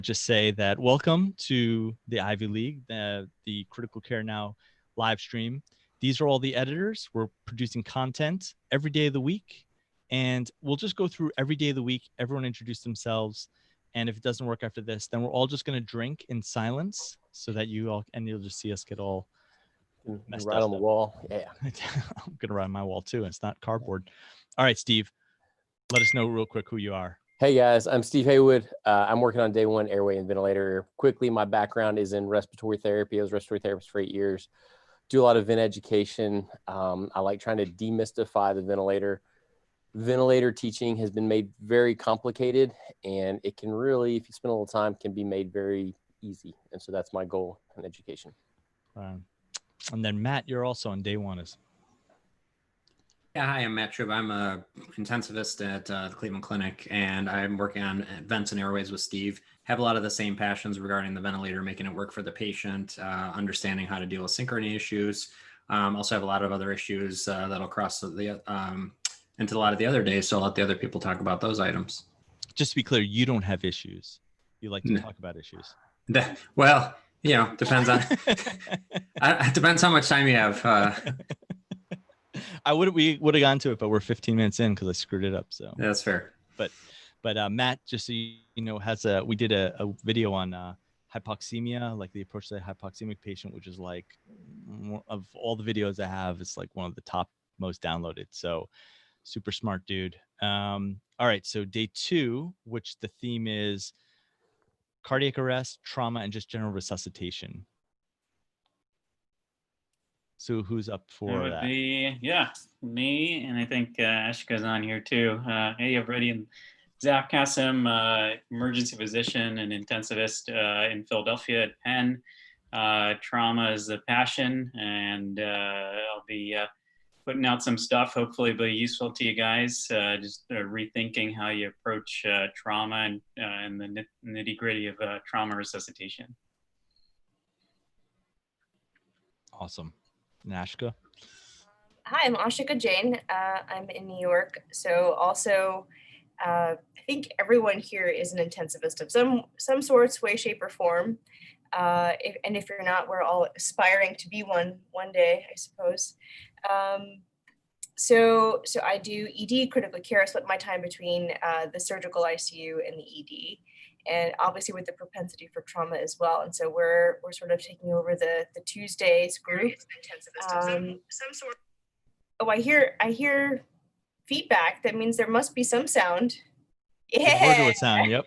just say that welcome to the Ivy League, the Critical Care Now live stream. These are all the editors. We're producing content every day of the week, and we'll just go through every day of the week. Everyone introduce themselves, and if it doesn't work after this, then we're all just going to drink in silence so that you'll just see us get all messed right up. On the wall. Yeah. I'm going to write on my wall too. It's not cardboard. All right, Steve, let us know real quick who you are. Hey guys, I'm Steve Haywood. I'm working on day one airway and ventilator. Quickly, my background is in respiratory therapy. I was a respiratory therapist for 8 years. Do a lot of vent education. I like trying to demystify the ventilator. Ventilator teaching has been made very complicated, and it can really, if you spend a little time, can be made very easy. And so that's my goal in education. And then Matt, you're also on day one. Yeah, hi, I'm Matt Tribb. I'm a intensivist at the Cleveland Clinic, and I'm working on vents and airways with Steve. Have a lot of the same passions regarding the ventilator, making it work for the patient, understanding how to deal with synchrony issues. Also have a lot of other issues that'll cross into a lot of the other days, so I'll let the other people talk about those items. Just to be clear, you don't have issues. You like to talk about issues. Well, you know, depends on it depends how much time you have. We would have gone to it, but we're 15 minutes in because I screwed it up. So that's fair. But Matt, just so you know, we did a video on hypoxemia, like the approach to the hypoxemic patient, which is like of all the videos I have, it's like one of the top most downloaded. So super smart dude. All right, so day 2, which the theme is cardiac arrest, trauma, and just general resuscitation. So who's up for that? Me, and I think Ashika's on here too. Hey, everybody, I'm Zach Kassim, emergency physician and intensivist in Philadelphia at Penn. Trauma is a passion, and I'll be putting out some stuff, hopefully be useful to you guys, just rethinking how you approach trauma and the nitty-gritty of trauma resuscitation. Awesome. Ashika? Hi, I'm Ashika Jain. I'm in New York. So also, I think everyone here is an intensivist of some sorts, way, shape, or form. If you're not, we're all aspiring to be one day, I suppose. So I do ED, critical care. I split my time between the surgical ICU and the ED. And obviously with the propensity for trauma as well. And so we're sort of taking over the Tuesdays group. Oh, I hear feedback. That means there must be some sound. Yeah. With sound, yep.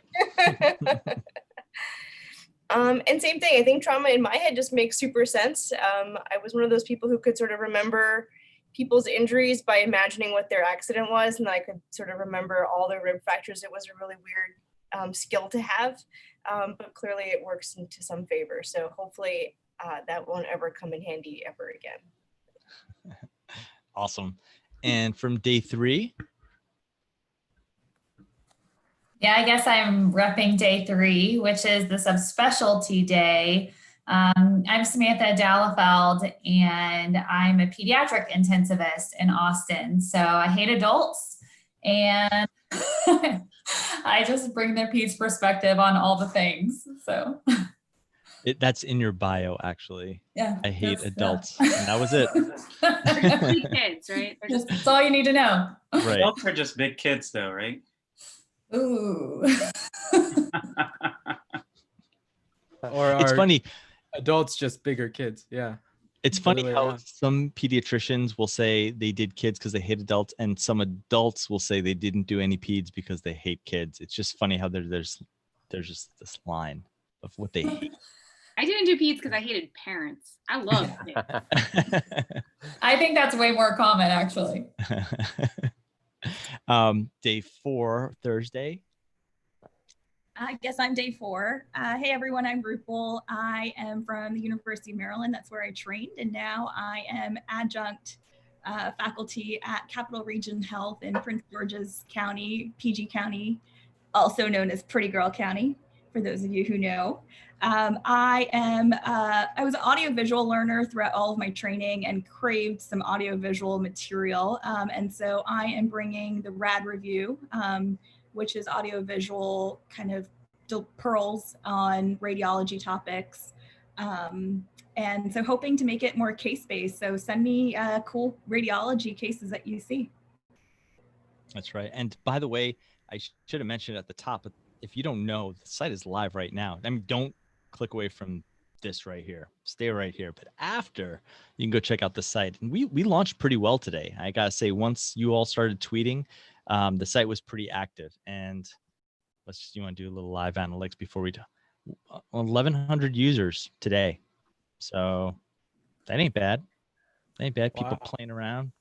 And same thing, I think trauma in my head just makes super sense. I was one of those people who could sort of remember people's injuries by imagining what their accident was. And I could sort of remember all their rib fractures. It was a really weird skill to have, but clearly it works into some favor. So hopefully that won't ever come in handy ever again. Awesome. And from day 3? Yeah, I guess I'm repping day 3, which is the subspecialty day. I'm Samantha Dallafeld, and I'm a pediatric intensivist in Austin. So I hate adults, and I just bring their peds perspective on all the things. So that's in your bio, actually. Yeah. I hate adults. And that was it. They're just big kids, right? That's all you need to know. Right. Adults are just big kids though, right? Ooh. Or it's funny. Adults just bigger kids. Yeah. It's funny how some pediatricians will say they did kids because they hate adults, and some adults will say they didn't do any peds because they hate kids. It's just funny how there's just this line of what they hate. I didn't do peds because I hated parents. I love kids. I think that's way more common, actually. Day 4, Thursday. I guess I'm day 4. Hey everyone, I'm Rupal. I am from the University of Maryland. That's where I trained. And now I am adjunct faculty at Capital Region Health in Prince George's County, PG County, also known as Pretty Girl County, for those of you who know. I was an audiovisual learner throughout all of my training and craved some audiovisual material. And so I am bringing the RAD review, which is audiovisual kind of pearls on radiology topics. And so hoping to make it more case-based. So send me cool radiology cases that you see. That's right. And by the way, I should have mentioned at the top, but if you don't know, the site is live right now. I mean, don't click away from this right here. Stay right here. But after, you can go check out the site. And we launched pretty well today. I gotta say, once you all started tweeting, the site was pretty active. And you want to do a little live analytics before we do 1,100 users today. So that ain't bad. That ain't bad. People playing around,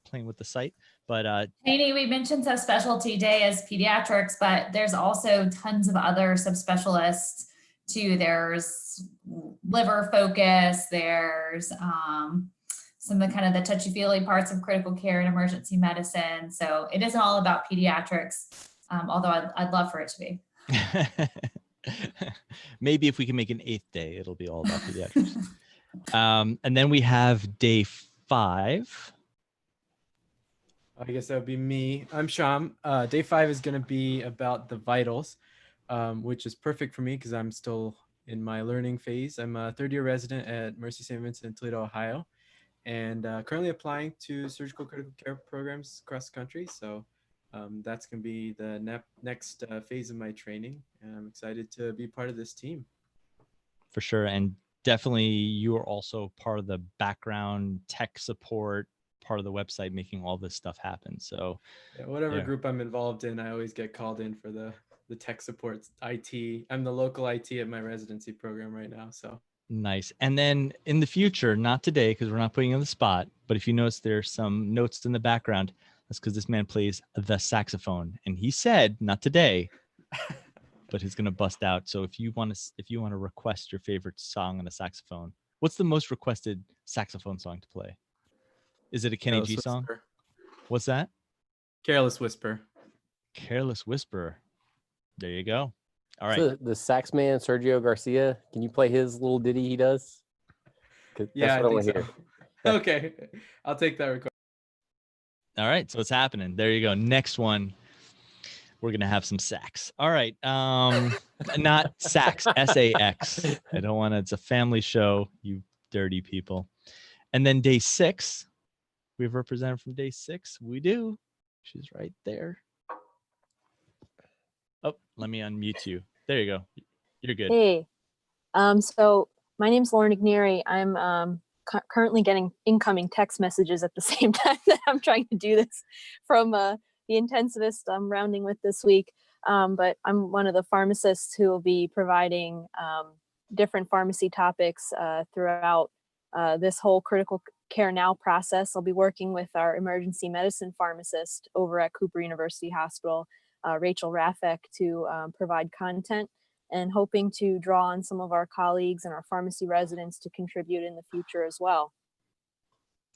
playing with the site. But Haney, we mentioned subspecialty day as pediatrics, but there's also tons of other subspecialists too. There's liver focus, there's some of the kind of the touchy-feely parts of critical care and emergency medicine. So it isn't all about pediatrics, although I'd love for it to be. Maybe if we can make an 8th day, it'll be all about pediatrics. And then we have day 5. I guess that would be me. I'm Sham. Day 5 is going to be about the vitals, which is perfect for me because I'm still in my learning phase. I'm a 3rd-year resident at Mercy St. Vincent in Toledo, Ohio, and currently applying to surgical critical care programs across the country. So that's going to be the next phase of my training, and I'm excited to be part of this team. For sure. And definitely you are also part of the background tech support, part of the website, making all this stuff happen. So yeah, whatever group I'm involved in, I always get called in for the tech support, IT. I'm the local IT at my residency program right now. So nice. And then in the future, not today, because we're not putting you on the spot, but if you notice there's some notes in the background, that's because this man plays the saxophone. And he said, not today, but he's gonna bust out. So if you want to request your favorite song on a saxophone, what's the most requested saxophone song to play? Is it a Kenny G song? Whisper. What's that? Careless Whisper. Careless Whisper. There you go. All right. So the sax man, Sergio Garcia, can you play his little ditty he does? Yeah, that's what I think hear. so. Okay, I'll take that request. All right, so it's happening. There you go. Next one, we're gonna have some sax. All right, not sax, S-A-X. I don't want to. It's a family show, you dirty people. And then day 6, we have a representative from day 6. We do. She's right there. Oh, let me unmute you. There you go. You're good. Hey, so my name's Lauren Igneri. I'm currently getting incoming text messages at the same time that I'm trying to do this from the intensivist I'm rounding with this week. But I'm one of the pharmacists who will be providing different pharmacy topics throughout this whole critical care now process. I'll be working with our emergency medicine pharmacist over at Cooper University Hospital, Rachel Raffek, to provide content, and hoping to draw on some of our colleagues and our pharmacy residents to contribute in the future as well.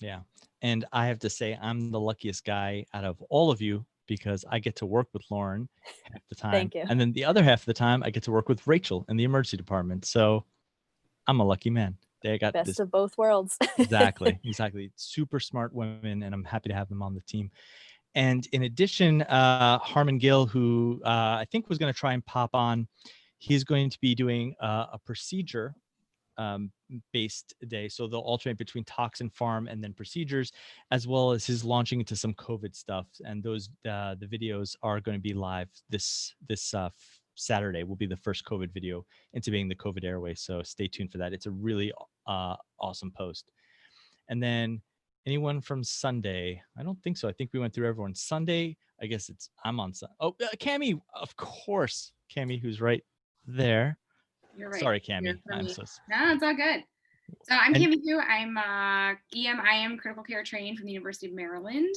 Yeah. And I have to say, I'm the luckiest guy out of all of you because I get to work with Lauren half the time. Thank you. And then the other half of the time, I get to work with Rachel in the emergency department. So I'm a lucky man. They got Best this. of both worlds. Exactly. Super smart women, and I'm happy to have them on the team. And in addition, Harmon Gill, who I think was going to try and pop on, he's going to be doing a procedure based day. So they'll alternate between toxin farm and then procedures, as well as his launching into some COVID stuff. And those the videos are going to be live this Saturday. Will be the first COVID video intubating the COVID airway. So stay tuned for that. It's a really awesome post. And then anyone from Sunday? I don't think so. I think we went through everyone. Sunday, I guess I'm on Sunday. Oh, Cammie, of course. Cammie, who's right there. You're right. Sorry, Cammie. No, it's all good. So I'm Cammie Hu. I'm EM critical care trained from the University of Maryland,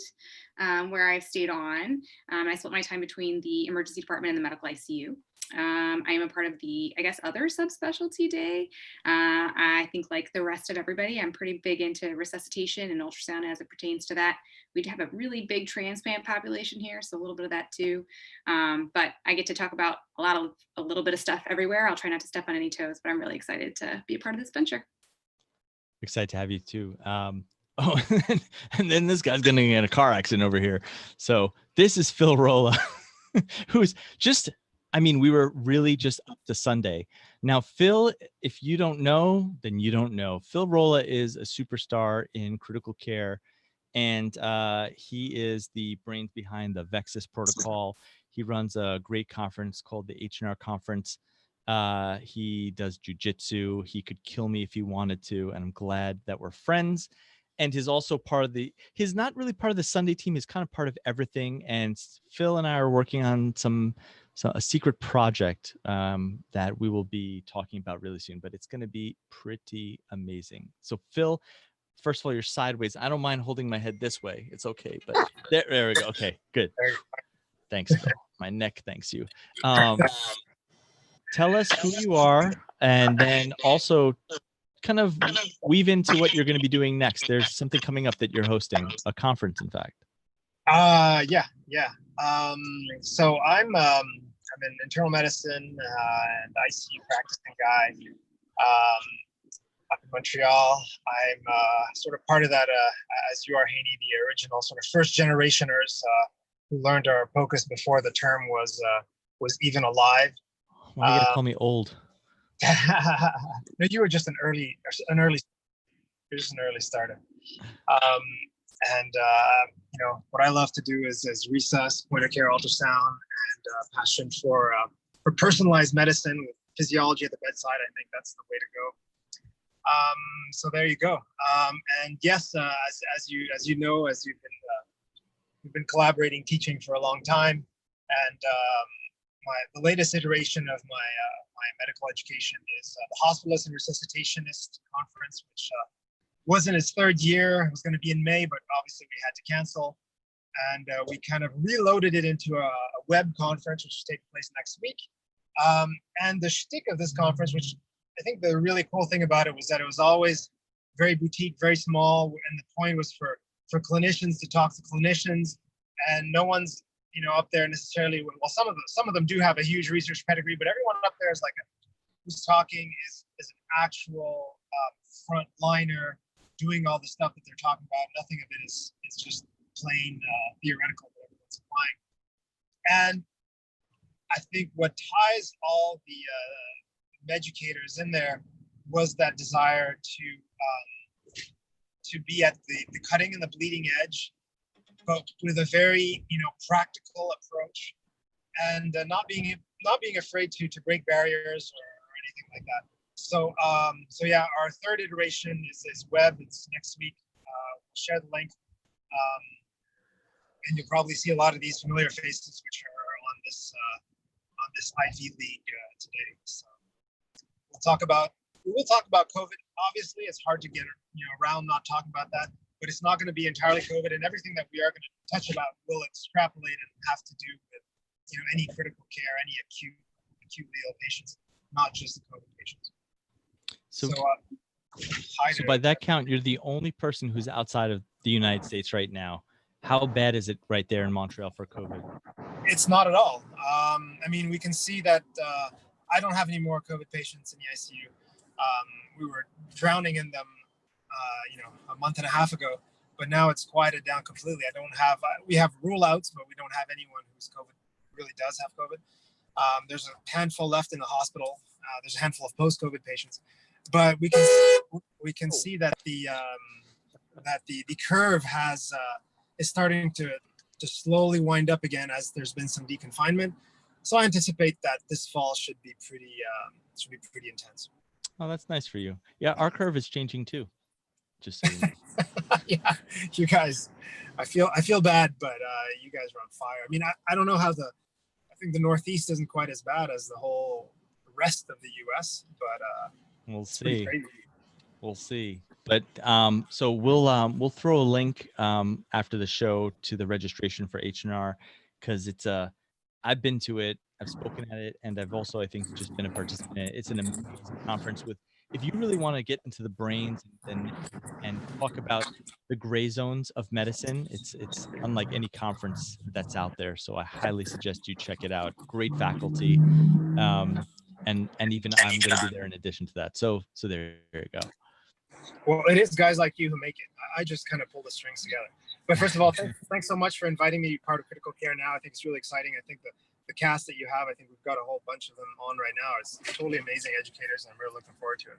where I've stayed on. I split my time between the emergency department and the medical ICU. I am a part of the, I guess, other subspecialty day. I think like the rest of everybody, I'm pretty big into resuscitation and ultrasound as it pertains to that. We have a really big transplant population here, so a little bit of that too. But I get to talk about a little bit of stuff everywhere. I'll try not to step on any toes, but I'm really excited to be a part of this venture. Excited to have you too. Oh, and then this guy's gonna get in a car accident over here. So this is Phil Rolla, who's just I mean, we were really just up to Sunday. Now, Phil, if you don't know, then you don't know. Phil Rolla is a superstar in critical care, and he is the brains behind the Vexus protocol. He runs a great conference called the H&R Conference. He does jujitsu. He could kill me if he wanted to, and I'm glad that we're friends. And he's also part of he's not really part of the Sunday team. He's kind of part of everything. And Phil and I are working on a secret project that we will be talking about really soon, but it's going to be pretty amazing. So Phil, first of all, you're sideways. I don't mind holding my head this way. It's okay, but there we go. Okay, good. Thanks, Phil. My neck thanks you. Tell us who you are, and then also kind of weave into what you're going to be doing next. There's something coming up that you're hosting, a conference, in fact. Yeah. So I'm an internal medicine and ICU practicing guy up in Montreal. I'm sort of part of that, as you are, Haney, the original sort of first generationers who learned our POCUS before the term was even alive. Why are you gonna call me old? No, you were just an early starter. What I love to do is resus, point of care ultrasound, and passion for personalized medicine with physiology at the bedside. I think that's the way to go. So there you go. And yes, as you know, as we've been collaborating, teaching for a long time, and the latest iteration of my medical education is the Hospitalist and Resuscitationist Conference, which was in its third year. It was going to be in May, but obviously we had to cancel. And we kind of reloaded it into a web conference, which is taking place next week. And the shtick of this conference, which I think the really cool thing about it was that it was always very boutique, very small. And the point was for clinicians to talk to clinicians, and no one's, up there necessarily. Well, some of them do have a huge research pedigree, but everyone up there is like who's talking is an actual frontliner doing all the stuff that they're talking about. Nothing of it is just plain theoretical that everyone's applying. And I think what ties all the educators in there was that desire to be at the cutting and the bleeding edge, but with a very practical approach, and not being afraid to break barriers or anything like that. So yeah, our third iteration is web. It's next week. We'll share the link, and you'll probably see a lot of these familiar faces which are on this Ivy League today. So we will talk about COVID. Obviously, it's hard to get around not talking about that, but it's not going to be entirely COVID, and everything that we are going to touch about will extrapolate and have to do with any critical care, any acutely ill patients, not just the COVID patients. So by that count, you're the only person who's outside of the United States right now. How bad is it right there in Montreal for COVID? It's not at all. I mean, we can see that I don't have any more COVID patients in the ICU. We were drowning in them, a month and a half ago, but now it's quieted down completely. We have rule outs, but we don't have anyone who's COVID, really does have COVID. There's a handful left in the hospital. There's a handful of post-COVID patients, but we can see that the curve is starting to slowly wind up again as there's been some deconfinement. So I anticipate that this fall should be pretty intense. Oh, that's nice for you. Yeah, our curve is changing too. Just so you know. Yeah, you guys, I feel bad, but you guys are on fire. I mean, I don't know how I think the Northeast isn't quite as bad as the whole rest of the U.S., but we'll see. We'll see. But so we'll throw a link after the show to the registration for H&R, because it's I've been to it, I've spoken at it, and I've also, I think, just been a participant in it. It's an amazing conference if you really want to get into the brains and talk about the gray zones of medicine, it's unlike any conference that's out there. So I highly suggest you check it out. Great faculty, and even I'm going to be there in addition to that. So there you go. Well, it is guys like you who make it. I just kind of pull the strings together. But first of all, thanks so much for inviting me to be part of Critical Care Now. I think it's really exciting. I think the cast that you have. I think we've got a whole bunch of them on right now. It's totally amazing educators, and I'm really looking forward to it.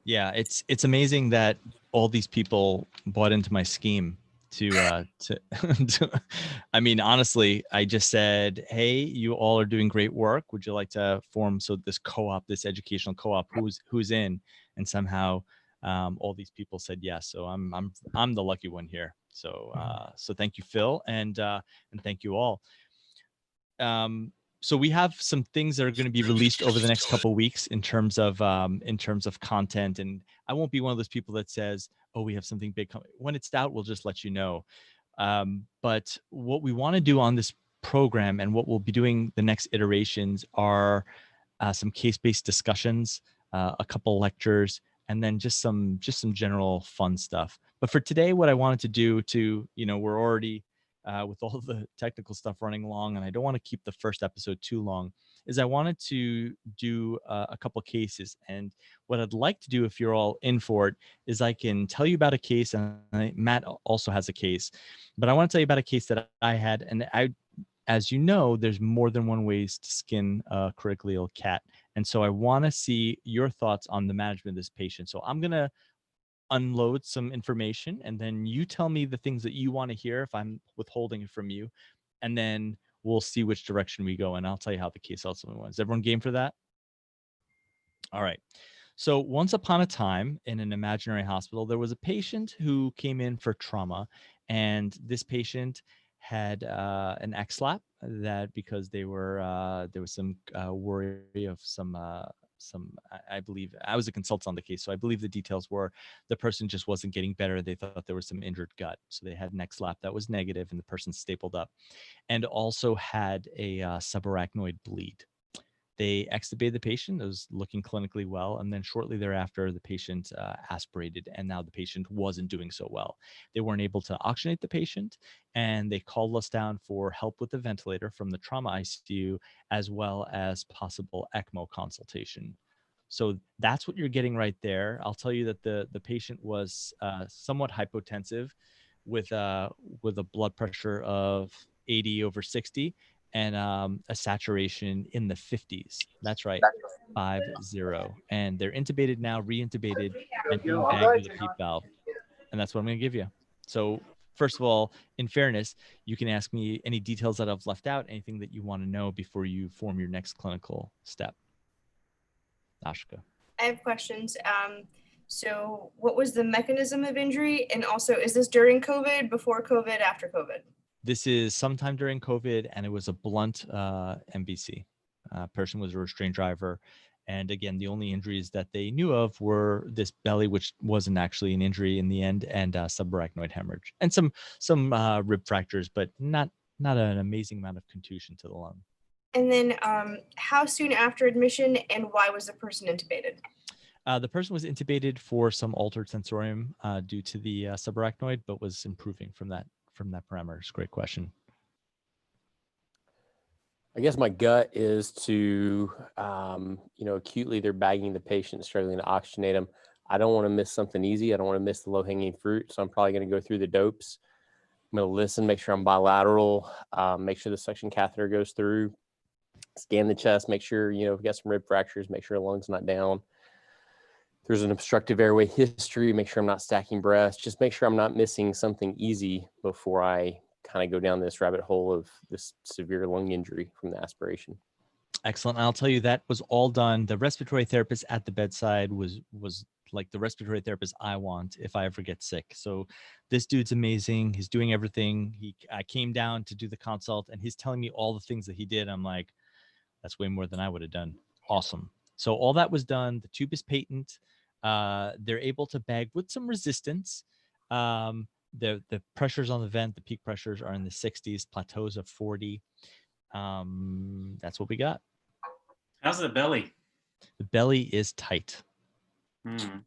Yeah, it's amazing that all these people bought into my scheme to I mean, honestly, I just said, hey, you all are doing great work. Would you like to form this co-op, this educational co-op? Who's in? And somehow all these people said yes. So I'm the lucky one here. So so thank you, Phil, and thank you all. So we have some things that are going to be released over the next couple of weeks in terms of content, and I won't be one of those people that says, oh, we have something big coming. When it's out, we'll just let you know. But what we want to do on this program and what we'll be doing the next iterations are some case-based discussions, a couple lectures, and then just some general fun stuff. But for today, what I wanted to do we're already with all the technical stuff running along, and I don't want to keep the first episode too long, is I wanted to do a couple cases. And what I'd like to do, if you're all in for it, is I can tell you about a case, and Matt also has a case, but I want to tell you about a case that I had. And as you know, there's more than one ways to skin a critically ill cat. And so I want to see your thoughts on the management of this patient. So I'm going to unload some information, and then you tell me the things that you want to hear if I'm withholding it from you, and then we'll see which direction we go, and I'll tell you how the case ultimately went. Is everyone game for that? All right. So once upon a time in an imaginary hospital, there was a patient who came in for trauma, and this patient had an XLAP that, because they were there was some worry of some I believe I was a consultant on the case, so I believe the details were the person just wasn't getting better. They thought there was some injured gut, so they had an XLAP that was negative, and the person stapled up, and also had a subarachnoid bleed. They extubated the patient. It was looking clinically well. And then shortly thereafter, the patient aspirated, and now the patient wasn't doing so well. They weren't able to oxygenate the patient, and they called us down for help with the ventilator from the trauma ICU, as well as possible ECMO consultation. So that's what you're getting right there. I'll tell you that the patient was somewhat hypotensive with a blood pressure of 80/60 and a saturation in the 50s. That's right, 50. And they're intubated now, reintubated, and being bagged with a PEEP valve. And that's what I'm going to give you. So first of all, in fairness, you can ask me any details that I've left out, anything that you want to know before you form your next clinical step. Ashika. I have questions. So what was the mechanism of injury? And also, is this during COVID, before COVID, after COVID? This is sometime during COVID, and it was a blunt MBC. Person was a restrained driver. And again, the only injuries that they knew of were this belly, which wasn't actually an injury in the end, and subarachnoid hemorrhage, and some rib fractures, but not an amazing amount of contusion to the lung. And then how soon after admission, and why was the person intubated? The person was intubated for some altered sensorium due to the subarachnoid, but was improving from that parameter. It's a great question. I guess my gut is to, acutely they're bagging the patient, struggling to oxygenate them. I don't want to miss something easy. I don't want to miss the low-hanging fruit. So I'm probably going to go through the dopes. I'm going to listen, make sure I'm bilateral, make sure the suction catheter goes through, scan the chest, make sure, we've got some rib fractures, make sure the lung's not down. There's an obstructive airway history, make sure I'm not stacking breaths, just make sure I'm not missing something easy before I kind of go down this rabbit hole of this severe lung injury from the aspiration. Excellent. I'll tell you that was all done. The respiratory therapist at the bedside was like the respiratory therapist I want if I ever get sick. So this dude's amazing. He's doing everything. I came down to do the consult, and he's telling me all the things that he did. I'm like, that's way more than I would have done. Awesome. So all that was done. The tube is patent. They're able to bag with some resistance. The pressures on the vent, the peak pressures are in the 60s, plateaus of 40. That's what we got. How's the belly? The belly is tight.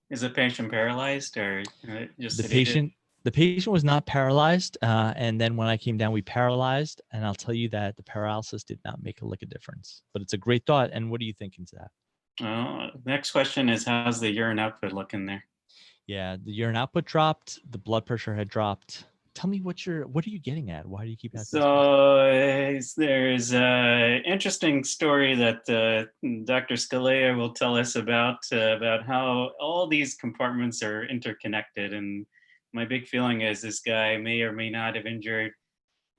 Is the patient paralyzed or just the sedated? patient was not paralyzed, and then when I came down, we paralyzed, and I'll tell you that the paralysis did not make a lick of difference. But it's a great thought. And what do you think into that? Next question is, how's the urine output looking there? Yeah, the urine output dropped, the blood pressure had dropped, tell me what are you getting at? Why do you keep asking? So there's an interesting story that Dr. Scalea will tell us about how all these compartments are interconnected. And my big feeling is this guy may or may not have injured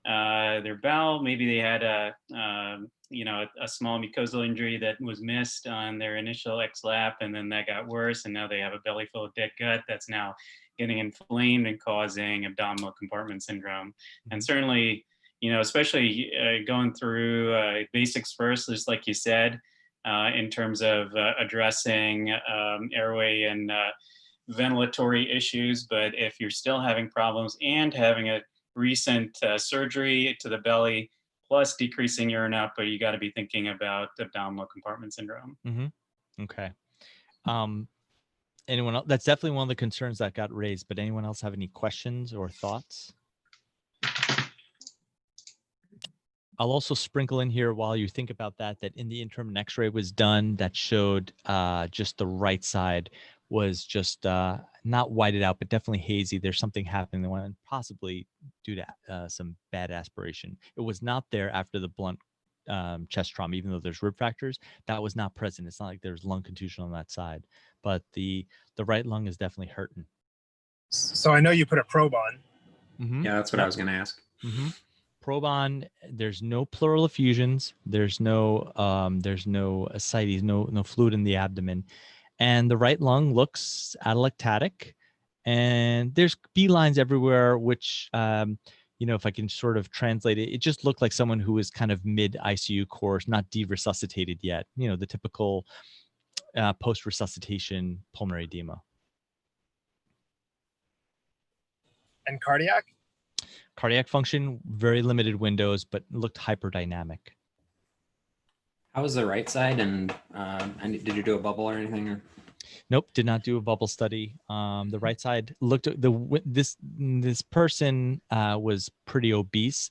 their bowel. Maybe they had a small mucosal injury that was missed on their initial XLAP, and then that got worse, and now they have a belly full of dead gut that's now getting inflamed and causing abdominal compartment syndrome. And certainly, especially going through basics first, just like you said, in terms of addressing airway and ventilatory issues. But if you're still having problems and having a recent surgery to the belly, plus decreasing urine output, you got to be thinking about abdominal compartment syndrome. Okay. Anyone else? That's definitely one of the concerns that got raised, but anyone else have any questions or thoughts? I'll also sprinkle in here while you think about that in the interim an x-ray was done that showed just the right side was just not whited out, but definitely hazy. There's something happening there, possibly due to some bad aspiration. It was not there after the blunt chest trauma, even though there's rib fractures. That was not present. It's not like there's lung contusion on that side, but the right lung is definitely hurting. So I know you put a probe on. Yeah, that's what I was going to ask. Probe on. There's no pleural effusions. There's no ascites, no fluid in the abdomen. And the right lung looks atelectatic, and there's B lines everywhere, which, if I can sort of translate it, it just looked like someone who was kind of mid ICU course, not de-resuscitated yet, the typical post-resuscitation pulmonary edema. And cardiac? Cardiac function, very limited windows, but looked hyperdynamic. How was the right side? And did you do a bubble or anything? Or? Nope, did not do a bubble study. The right side looked this person was pretty obese,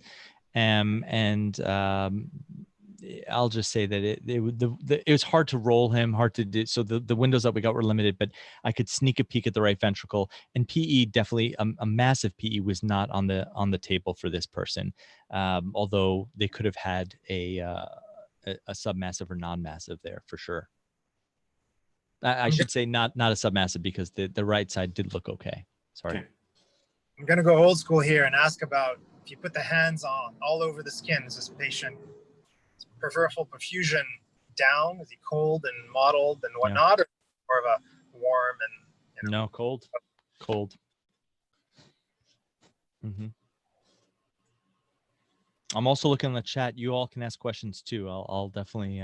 and I'll just say that it was hard to roll him, hard to do. So the windows that we got were limited, but I could sneak a peek at the right ventricle. And PE, definitely a massive PE was not on the table for this person, although they could have had a submassive or non-massive there for sure. I should say not a submassive, because the right side did look okay. Sorry. Okay. I'm gonna go old school here and ask about if you put the hands on all over the skin, is this patient peripheral perfusion down? Is he cold and mottled and whatnot, or more of a warm and No, cold. I'm also looking in the chat. You all can ask questions too. I'll definitely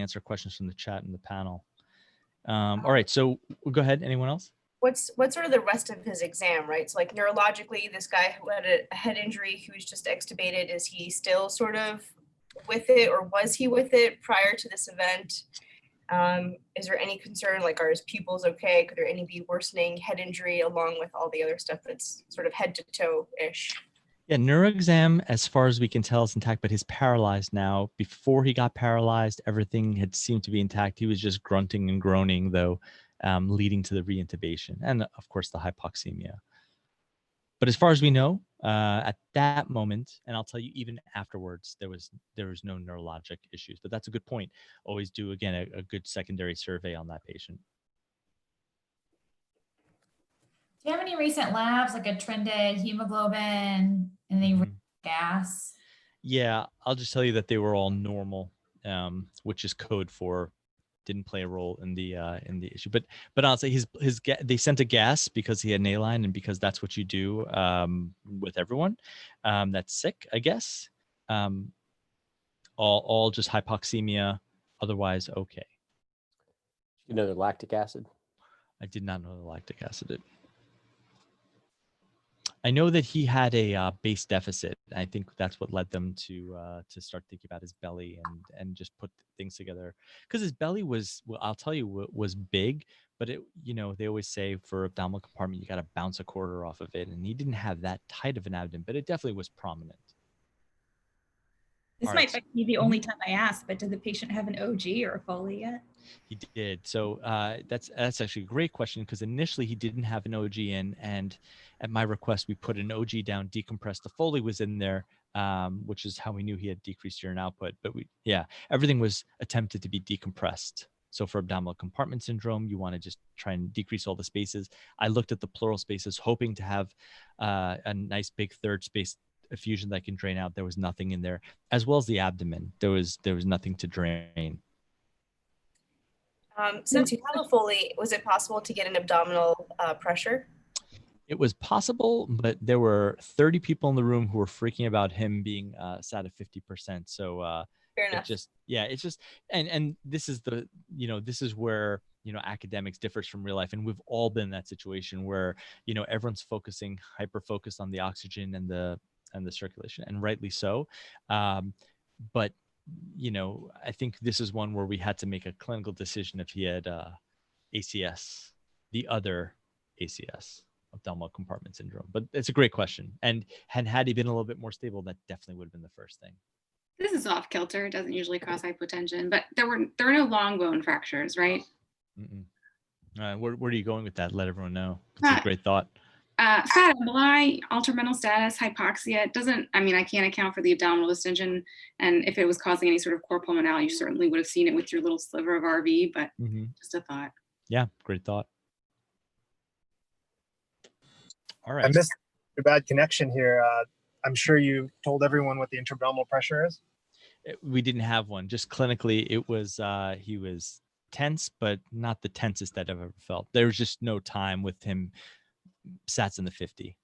answer questions from the chat and the panel. All right, so go ahead. Anyone else? What's sort of the rest of his exam, right? So like neurologically, this guy who had a head injury, who was just extubated, is he still sort of with it, or was he with it prior to this event? Is there any concern, like are his pupils okay? Could there any be worsening head injury along with all the other stuff that's sort of head to toe-ish? Yeah, neuroexam, as far as we can tell, is intact, but he's paralyzed now. Before he got paralyzed, everything had seemed to be intact. He was just grunting and groaning, though, leading to the reintubation and, of course, the hypoxemia. But as far as we know, at that moment, and I'll tell you, even afterwards, there was no neurologic issues. But that's a good point. Always do, again, a good secondary survey on that patient. Do you have any recent labs, like a trended hemoglobin and the gas? Yeah, I'll just tell you that they were all normal, which is code for didn't play a role in the issue. But I'll say they sent a gas because he had an A-line, and because that's what you do with everyone that's sick, I guess. All just hypoxemia, otherwise okay. You know, the lactic acid. I did not know the lactic acid. I know that he had a base deficit. I think that's what led them to start thinking about his belly and just put things together. Because his belly was, well, I'll tell you, was big, but it, they always say for abdominal compartment, you got to bounce a quarter off of it. And he didn't have that tight of an abdomen, but it definitely was prominent. This All might right. be the only time I ask, but did the patient have an OG or a Foley yet? He did. So that's actually a great question, because initially he didn't have an OG in, and at my request we put an OG down, decompressed. The Foley was in there, which is how we knew he had decreased urine output. But everything was attempted to be decompressed. So for abdominal compartment syndrome, you want to just try and decrease all the spaces. I looked at the pleural spaces, hoping to have a nice big third space effusion that can drain out. There was nothing in there, as well as the abdomen. There was nothing to drain. Since you have a Foley, was it possible to get an abdominal pressure? It was possible, but there were 30 people in the room who were freaking about him being sat at 50%. So Fair enough. it's just, and this is this is where, academics differs from real life. And we've all been in that situation where, everyone's hyper focused on the oxygen and the circulation, and rightly so. But I think this is one where we had to make a clinical decision if he had ACS, the other ACS, abdominal compartment syndrome. But it's a great question. And had he been a little bit more stable, that definitely would have been the first thing. This is off kilter. It doesn't usually cause hypotension, but there were no long bone fractures, right? Where are you going with that? Let everyone know. It's a great thought. Fat emboli, altered mental status, hypoxia. It doesn't, I can't account for the abdominal distension. And if it was causing any sort of core pulmonale, you certainly would have seen it with your little sliver of RV, but just a thought. Yeah, great thought. All right. I missed a bad connection here. I'm sure you told everyone what the intra-abdominal pressure is. We didn't have one. Just clinically, it was he was tense, but not the tensest I've ever felt. There was just no time with him. Sats in the 50.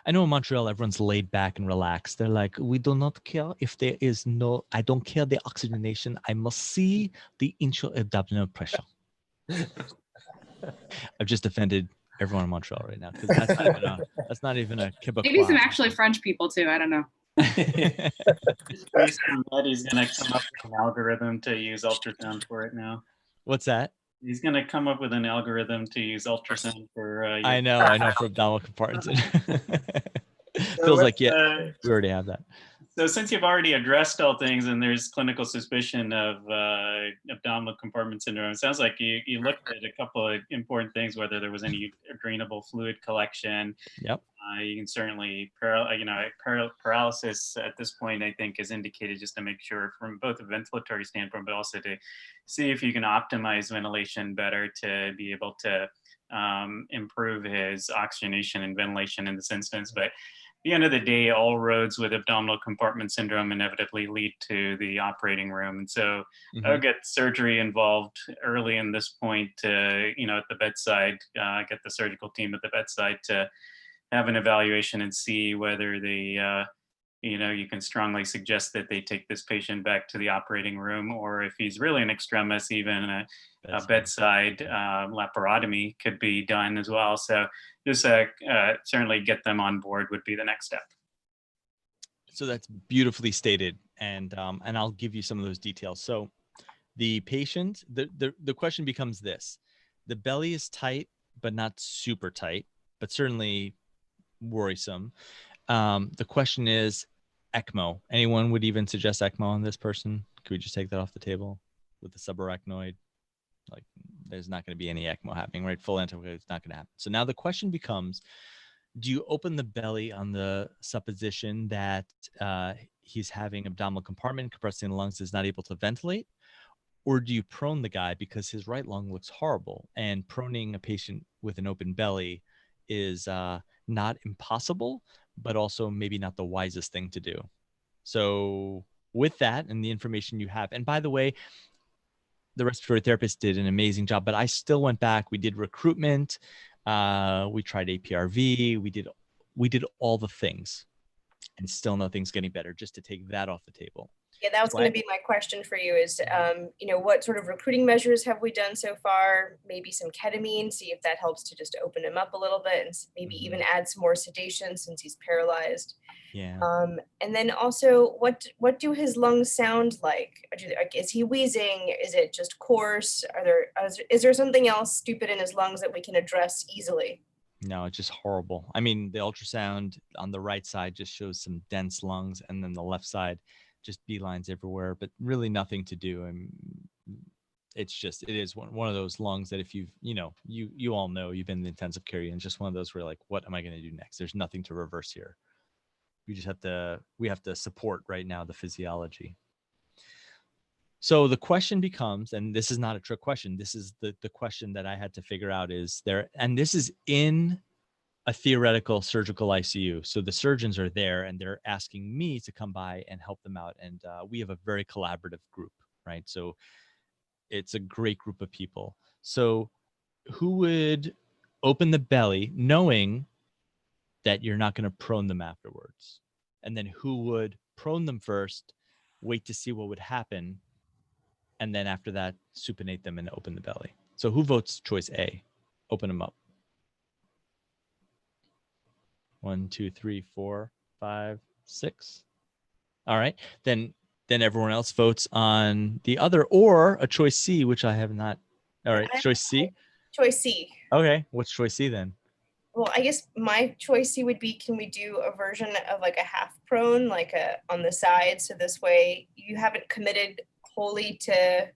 I know in Montreal, everyone's laid back and relaxed. They're like, we do not care if there is I don't care the oxygenation. I must see the intra-abdominal pressure. I've just offended everyone in Montreal right now, because that's not even a Quebecois. Maybe some actually French people too. I don't know. Based on that, he's going to come up with an algorithm to use ultrasound for it now. What's that? He's going to come up with an algorithm to use ultrasound for. I know, for abdominal compartments. Feels like we already have that. So since you've already addressed all things and there's clinical suspicion of abdominal compartment syndrome, it sounds like you looked at a couple of important things, whether there was any drainable fluid collection. Yep. You can certainly, paralysis at this point, I think, is indicated just to make sure from both a ventilatory standpoint, but also to see if you can optimize ventilation better to be able to improve his oxygenation and ventilation in this instance. But at the end of the day, all roads with abdominal compartment syndrome inevitably lead to the operating room. And so I'll get surgery involved early in this point to, at the bedside, get the surgical team at the bedside to have an evaluation and see whether they, you can strongly suggest that they take this patient back to the operating room, or if he's really an extremis, even a bedside laparotomy could be done as well. So just certainly get them on board would be the next step. So that's beautifully stated, and I'll give you some of those details. So the patient, the question becomes this: the belly is tight, but not super tight, but certainly worrisome. The question is ECMO. Anyone would even suggest ECMO on this person? Could we just take that off the table with the subarachnoid? Like, there's not going to be any ECMO happening, right? Full anticoagulation, it's not going to happen. So now the question becomes, do you open the belly on the supposition that he's having abdominal compartment compressing the lungs, is not able to ventilate? Or do you prone the guy because his right lung looks horrible? And proning a patient with an open belly is not impossible, but also maybe not the wisest thing to do. So with that and the information you have, and by the way, the respiratory therapist did an amazing job, but I still went back. We did recruitment. We tried APRV. We did all the things, and still nothing's getting better, just to take that off the table. Yeah, that was going to be my question for you is, what sort of recruiting measures have we done so far? Maybe some ketamine, see if that helps to just open him up a little bit, and maybe even add some more sedation since he's paralyzed. Yeah. And then also, what do his lungs sound like? Is he wheezing? Is it just coarse? Is there something else stupid in his lungs that we can address easily? No, it's just horrible. I mean, the ultrasound on the right side just shows some dense lungs, and then the left side just beelines everywhere, but really nothing to do. And it is one of those lungs that if you've, you all know, you've been in the intensive care unit, and just one of those where like, what am I going to do next? There's nothing to reverse here. We have to support right now the physiology. So the question becomes, and this is not a trick question, this is the question that I had to figure out is there, and this is in a theoretical surgical ICU. So the surgeons are there and they're asking me to come by and help them out. And we have a very collaborative group, right? So it's a great group of people. So who would open the belly knowing that you're not going to prone them afterwards? And then who would prone them first, wait to see what would happen, and then after that, supinate them and open the belly? So who votes choice A? Open them up. 1, 2, 3, 4, 5, 6. All right. Then everyone else votes on the other, or a choice C, which I have not. All right. Choice C. Choice C. Okay. What's choice C then? Well, I guess my choice C would be, can we do a version of like a half prone, like on the side? So this way you haven't committed wholly to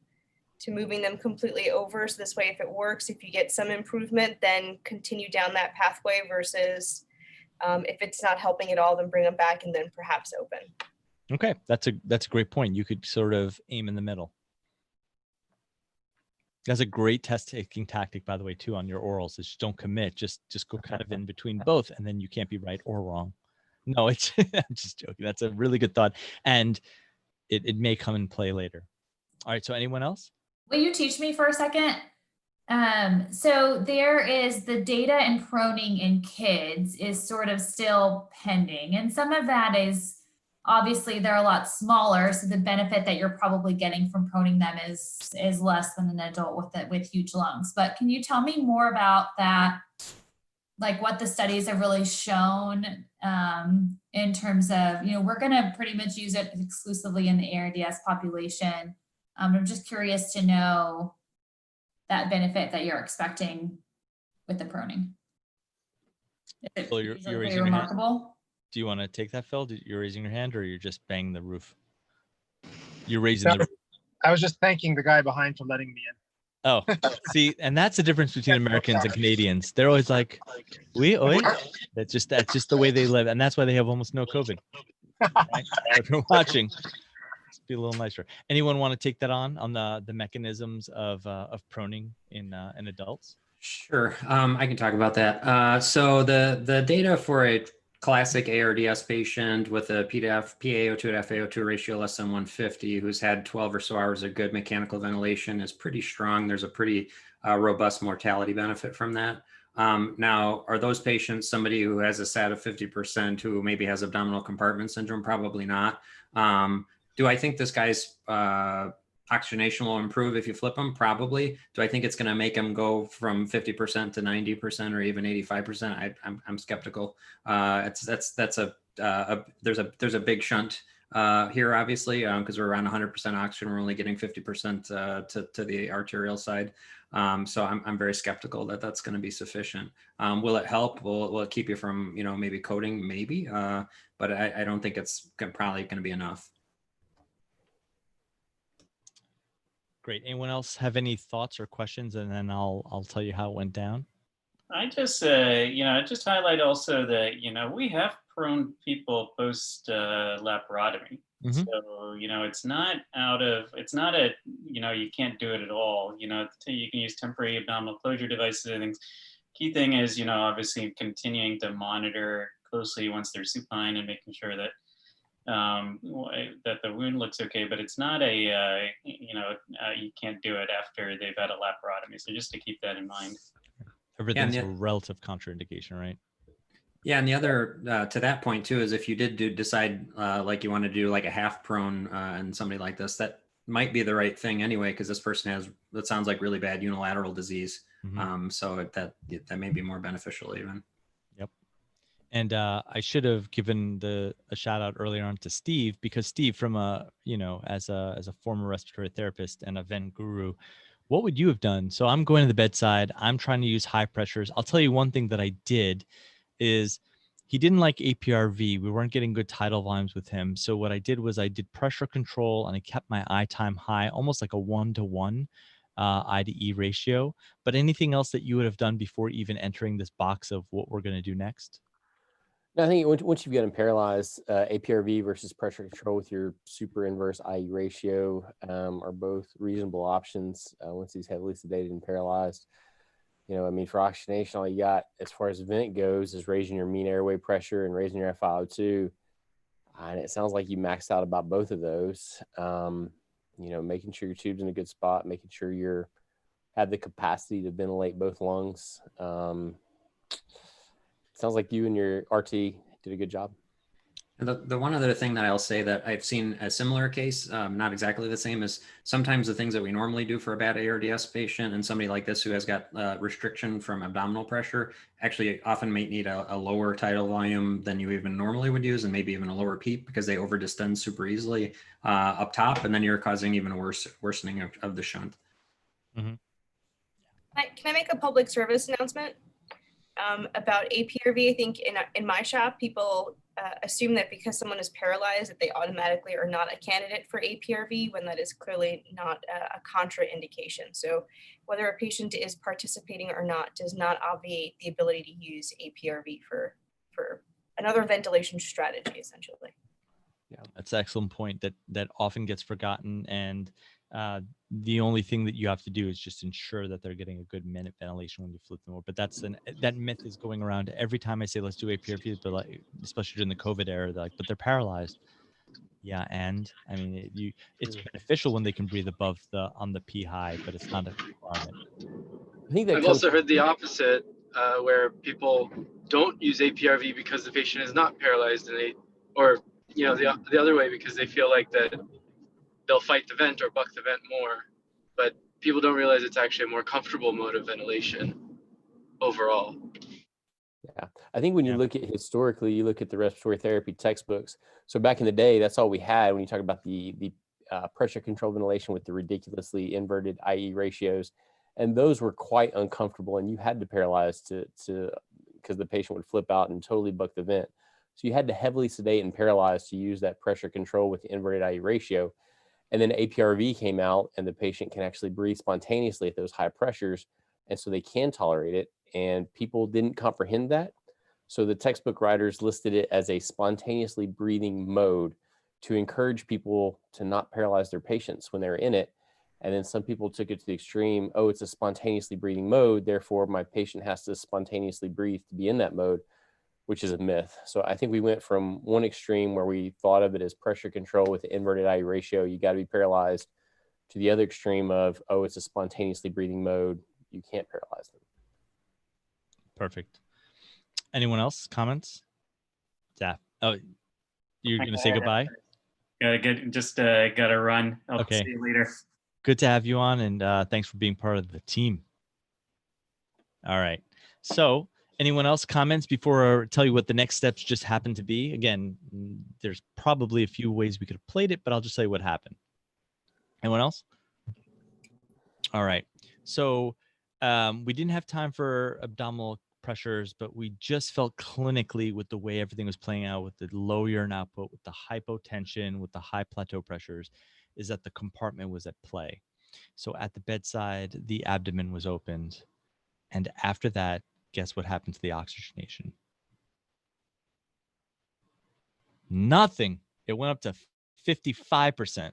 moving them completely over. So this way, if it works, if you get some improvement, then continue down that pathway versus if it's not helping at all, then bring them back and then perhaps open. Okay. That's a great point. You could sort of aim in the middle. That's a great test-taking tactic, by the way, too, on your orals. Is just don't commit. Just go kind of in between both, and then you can't be right or wrong. No, it's I'm just joking. That's a really good thought, and it may come in play later. All right. So anyone else? Will you teach me for a second? So there is the data in proning in kids is sort of still pending, and some of that is obviously they're a lot smaller, so the benefit that you're probably getting from proning them is less than an adult with huge lungs. But can you tell me more about that, like what the studies have really shown in terms of, we're going to pretty much use it exclusively in the ARDS population. I'm just curious to know that benefit that you're expecting with the proning. So you're raising remarkable. Your hand. Do you want to take that, Phil? You're raising your hand, or you're just banging the roof? You're raising the roof. I was just thanking the guy behind for letting me in. Oh, see, and that's the difference between Americans and Canadians. They're always like, "Oui, oui." That's just the way they live, and that's why they have almost no COVID. Right? If you're watching, let's be a little nicer. Anyone want to take that on the mechanisms of proning in adults? Sure, I can talk about that. So the data for a classic ARDS patient with a PaO2 to FaO2 ratio less than 150, who's had 12 or so hours of good mechanical ventilation, is pretty strong. There's a pretty robust mortality benefit from that. Now, are those patients somebody who has a SAT of 50% who maybe has abdominal compartment syndrome? Probably not. Do I think this guy's oxygenation will improve if you flip them? Probably. Do I think it's going to make them go from 50% to 90% or even 85%? I'm skeptical. There's a big shunt here, obviously, because we're around 100% oxygen. We're only getting 50% to the arterial side. So I'm very skeptical that that's going to be sufficient. Will it help? Will it keep you from, maybe coding? Maybe, but I don't think it's probably going to be enough. Great. Anyone else have any thoughts or questions? And then I'll tell you how it went down. I just, just highlight also that, we have prone people post laparotomy. Mm-hmm. So, it's not you can't do it at all. You can use temporary abdominal closure devices and things. Key thing is, obviously continuing to monitor closely once they're supine and making sure that that the wound looks okay, but it's not you can't do it after they've had a laparotomy. So just to keep that in mind. Everything's a relative contraindication, right? Yeah, and the other to that point too is if you did decide like you want to do like a half prone and somebody like this, that might be the right thing anyway, because this person has, that sounds like really bad unilateral disease. Mm-hmm. So that may be more beneficial even. Yep. And I should have given a shout out earlier on to Steve, because Steve, from as a former respiratory therapist and a vent guru, what would you have done? So I'm going to the bedside. I'm trying to use high pressures. I'll tell you one thing that I did is he didn't like APRV. We weren't getting good tidal volumes with him. So what I did was I did pressure control and I kept my eye time high, almost like a 1-to-1 eye to E ratio. But anything else that you would have done before even entering this box of what we're going to do next? No, I think once you've got him paralyzed, APRV versus pressure control with your super inverse IE ratio are both reasonable options once he's heavily sedated and paralyzed. You know, I mean, for oxygenation, all you got as far as vent goes is raising your mean airway pressure and raising your FiO2. And it sounds like you maxed out about both of those. You know, making sure your tube's in a good spot, making sure you're have the capacity to ventilate both lungs. Sounds like you and your RT did a good job. And the one other thing that I'll say that I've seen a similar case, not exactly the same, is sometimes the things that we normally do for a bad ARDS patient and somebody like this who has got restriction from abdominal pressure actually often might need a lower tidal volume than you even normally would use, and maybe even a lower PEEP because they overdistend super easily up top, and then you're causing even a worsening of the shunt. Mm-hmm. Can I make a public service announcement about APRV? I think in my shop, people assume that because someone is paralyzed that they automatically are not a candidate for APRV when that is clearly not a contraindication. So whether a patient is participating or not does not obviate the ability to use APRV for another ventilation strategy, essentially. Yeah, that's an excellent point that often gets forgotten. And the only thing that you have to do is just ensure that they're getting a good minute ventilation when you flip them over. But that myth is going around every time I say let's do APRV, but like, especially during the COVID era, they're like, but they're paralyzed. Yeah, and I mean, it's beneficial when they can breathe above on the P high, but it's not a requirement. I think that I've also heard the opposite, where people don't use APRV because the patient is not paralyzed, and or you know, the other way, because they feel like that they'll fight the vent or buck the vent more, but people don't realize it's actually a more comfortable mode of ventilation overall. Yeah, I think when you look at historically, you look at the respiratory therapy textbooks. So back in the day, that's all we had when you talk about the pressure control ventilation with the ridiculously inverted IE ratios, and those were quite uncomfortable, and you had to paralyze to because the patient would flip out and totally buck the vent. So you had to heavily sedate and paralyze to use that pressure control with the inverted IE ratio. And then APRV came out and the patient can actually breathe spontaneously at those high pressures. And so they can tolerate it. And people didn't comprehend that. So the textbook writers listed it as a spontaneously breathing mode to encourage people to not paralyze their patients when they're in it. And then some people took it to the extreme. Oh, it's a spontaneously breathing mode. Therefore, my patient has to spontaneously breathe to be in that mode, which is a myth. So I think we went from one extreme where we thought of it as pressure control with the inverted IE ratio, you got to be paralyzed, to the other extreme of, oh, it's a spontaneously breathing mode, you can't paralyze them. Perfect. Anyone else? Comments? Yeah. Oh, you're going to say goodbye? Gotta run. I'll see you later. Good to have you on, and thanks for being part of the team. All right. So anyone else comments before I tell you what the next steps just happen to be? Again, there's probably a few ways we could have played it, but I'll just tell you what happened. Anyone else? All right. So we didn't have time for abdominal pressures, but we just felt clinically with the way everything was playing out with the low urine output, with the hypotension, with the high plateau pressures, is that the compartment was at play. So at the bedside, the abdomen was opened. And after that, guess what happened to the oxygenation? Nothing. It went up to 55%.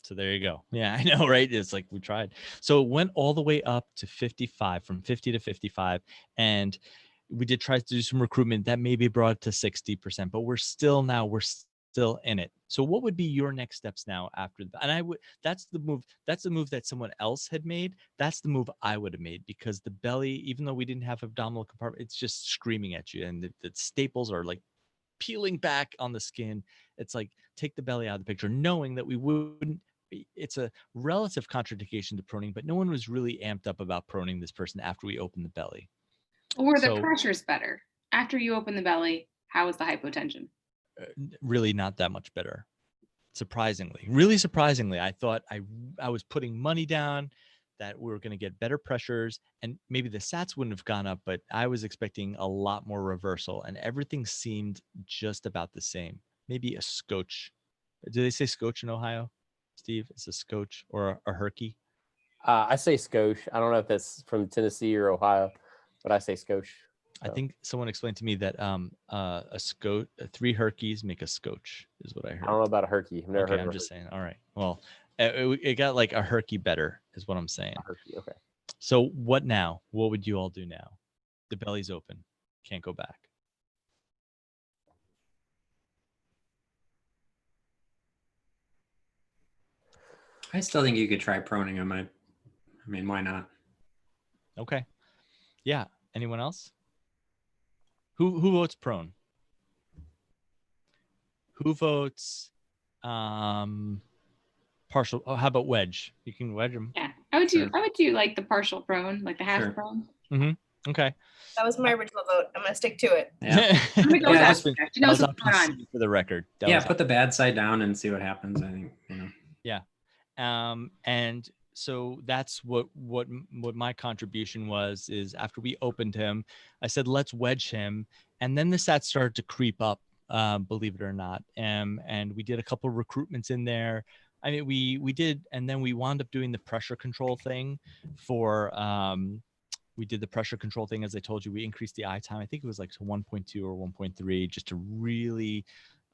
So there you go. Yeah, I know, right? It's like we tried. So it went all the way up to 55, from 50 to 55. And we did try to do some recruitment that maybe brought it to 60%, but we're still in it. So what would be your next steps now after that? And that's the move that someone else had made. That's the move I would have made, because the belly, even though we didn't have abdominal compartment, it's just screaming at you. And the staples are like peeling back on the skin. It's like, take the belly out of the picture, knowing that we wouldn't. It's a relative contraindication to proning, but no one was really amped up about proning this person after we opened the belly. Or the pressure's better. After you open the belly, how is the hypotension? Really not that much better. Surprisingly, really surprisingly. I thought I was putting money down that we were going to get better pressures, and maybe the sats wouldn't have gone up, but I was expecting a lot more reversal, and everything seemed just about the same. Maybe a scotch. Do they say scotch in Ohio, Steve? It's a scotch or a herky? I say Scotia. I don't know if that's from Tennessee or Ohio, but I say Scotia. I think someone explained to me that a scotch, 3 herkies make a scotch, is what I heard. I don't know about a herky. I've never Okay, heard I'm of a just saying. All right. Well, it got like a herky better, is what I'm saying. herky. Okay. So what now? What would you all do now? The belly's open. Can't go back. I still think you could try proning him. I mean, why not? Okay. Yeah. Anyone else? Who votes prone? Who votes partial? Oh, how about wedge? You can wedge him. Yeah, I would Sure. do like the partial prone, like the half Sure. prone. Mm-hmm. Okay. That was my original vote. I'm gonna stick to it. Yeah. I'm gonna go with Yeah, that. just- She That knows was on what's going on. PC for the record. That Yeah, was put the bad side down and see what happens. I think, Yeah. And so that's what my contribution was, is after we opened him, I said, let's wedge him. And then the stats started to creep up, believe it or not. And we did a couple of recruitments in there. I mean, we did, and then we wound up doing the pressure control thing for, we did the pressure control thing. As I told you, we increased the eye time. I think it was like to 1.2 or 1.3, just to really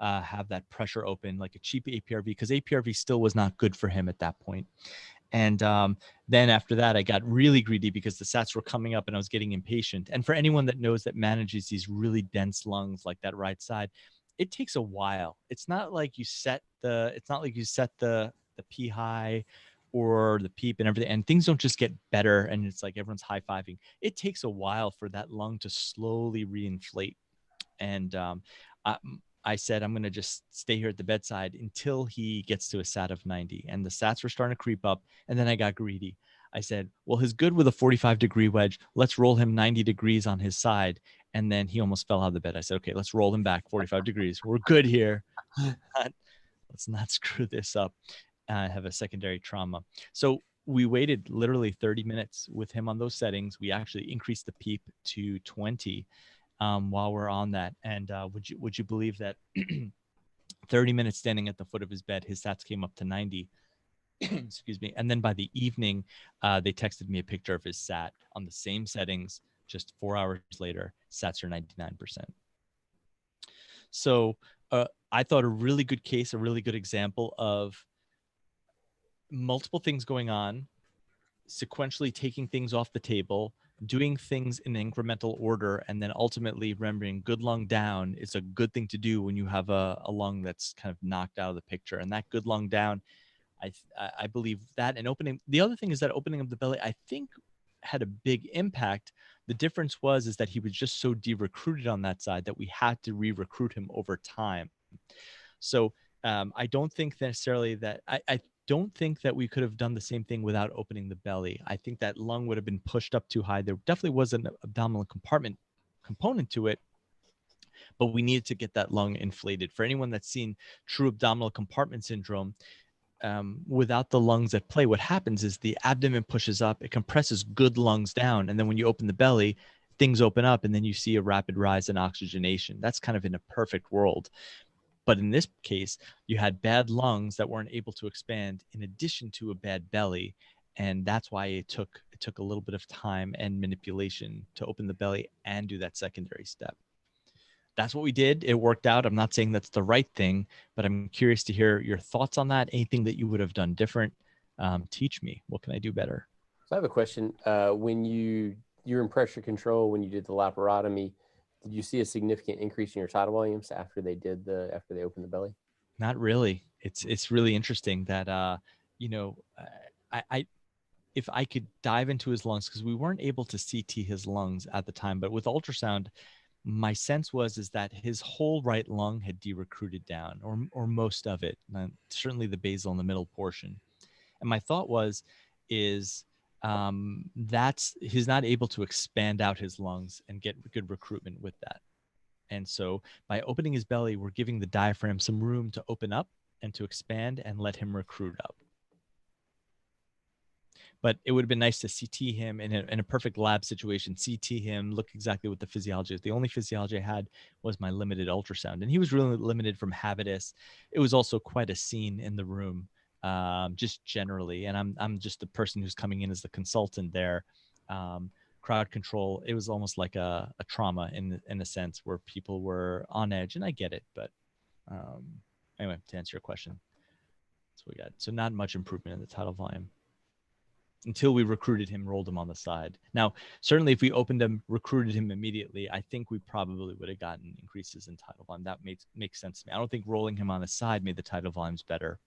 have that pressure open, like a cheap APRV, because APRV still was not good for him at that point. And then after that, I got really greedy because the sats were coming up and I was getting impatient. And for anyone that knows that manages these really dense lungs like that right side, it takes a while. It's not like you set the P high or the PEEP and everything, and things don't just get better and it's like everyone's high-fiving. It takes a while for that lung to slowly reinflate. And I said, I'm going to just stay here at the bedside until he gets to a sat of 90. And the sats were starting to creep up. And then I got greedy. I said, well, he's good with a 45-degree wedge. Let's roll him 90 degrees on his side. And then he almost fell out of the bed. I said, okay, let's roll him back 45 degrees. We're good here. Let's not screw this up. Have a secondary trauma. So we waited literally 30 minutes with him on those settings. We actually increased the PEEP to 20 while we're on that. And would you believe that 30 minutes standing at the foot of his bed, his sats came up to 90. Excuse me. And then by the evening, they texted me a picture of his sat on the same settings. Just 4 hours later, sats are 99%. So I thought a really good case, a really good example of multiple things going on, sequentially taking things off the table, doing things in incremental order, and then ultimately remembering good lung down is a good thing to do when you have a lung that's kind of knocked out of the picture. And that good lung down, I believe that, and opening. The other thing is that opening of the belly, I think, had a big impact. The difference is that he was just so de-recruited on that side that we had to re-recruit him over time. So I don't think necessarily that I don't think that we could have done the same thing without opening the belly. I think that lung would have been pushed up too high. There definitely was an abdominal compartment component to it, but we needed to get that lung inflated. For anyone that's seen true abdominal compartment syndrome, without the lungs at play, what happens is the abdomen pushes up, it compresses good lungs down, and then when you open the belly, things open up, and then you see a rapid rise in oxygenation. That's kind of in a perfect world. But in this case, you had bad lungs that weren't able to expand in addition to a bad belly. And that's why it took a little bit of time and manipulation to open the belly and do that secondary step. That's what we did. It worked out. I'm not saying that's the right thing, but I'm curious to hear your thoughts on that. Anything that you would have done different? Teach me. What can I do better? So I have a question. When you're in pressure control, when you did the laparotomy, did you see a significant increase in your tidal volumes after they opened the belly? Not really. It's really interesting that I if I could dive into his lungs, because we weren't able to CT his lungs at the time, but with ultrasound, my sense is that his whole right lung had de-recruited down, or most of it, certainly the basal and the middle portion. And my thought is that's he's not able to expand out his lungs and get good recruitment with that. And so by opening his belly, we're giving the diaphragm some room to open up and to expand and let him recruit up. but it would have been nice to CT him in a perfect lab situation, CT him, look exactly what the physiology is. The only physiology I had was my limited ultrasound, and he was really limited from habitus. It was also quite a scene in the room, just generally. And I'm just the person who's coming in as the consultant there. Crowd control, it was almost like a trauma in a sense where people were on edge, and I get it. But anyway, to answer your question, that's what we got. So not much improvement in the tidal volume until we recruited him, rolled him on the side. Now, certainly if we opened him, recruited him immediately, I think we probably would have gotten increases in tidal volume. That makes sense to me. I don't think rolling him on the side made the tidal volumes better.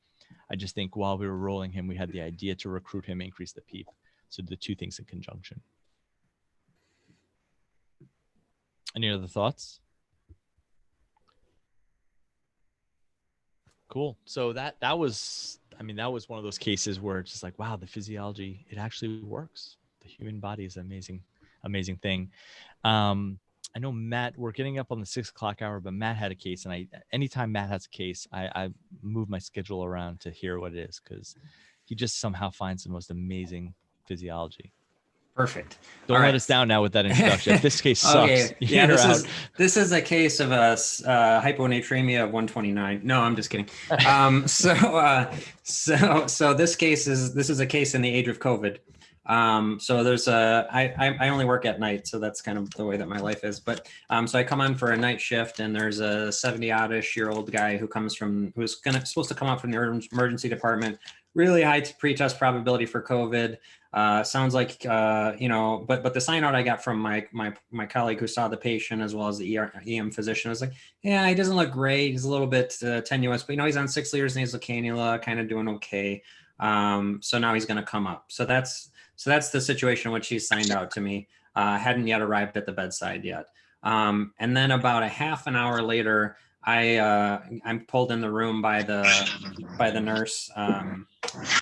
I just think while we were rolling him, we had the idea to recruit him, increase the PEEP. So the two things in conjunction. Any other thoughts? Cool. So that was, I mean, that was one of those cases where it's just like, wow, the physiology, it actually works. The human body is an amazing thing. I know Matt, we're getting up on the 6 o'clock hour, but Matt had a case, and anytime Matt has a case, I move my schedule around to hear what it is, because he just somehow finds the most amazing physiology. Perfect. Don't let us down now with that introduction. If this case sucks, Okay. Yeah, you're this is a case of a hyponatremia of 129. No, I'm just kidding. So this is a case in the age of COVID. So there's I only work at night, so that's kind of the way that my life is. But so I come on for a night shift, and there's a 70-odd-ish-year-old guy who's supposed to come up from the emergency department. Really high pretest probability for COVID. Sounds like but the sign out I got from my colleague who saw the patient, as well as the EM physician, was like, yeah, he doesn't look great. He's a little bit tenuous, but he's on 6 liters nasal cannula, kind of doing okay. So now he's going to come up. So that's the situation in which he's signed out to me. Hadn't yet arrived at the bedside yet. And then about a half an hour later, I'm pulled in the room by the nurse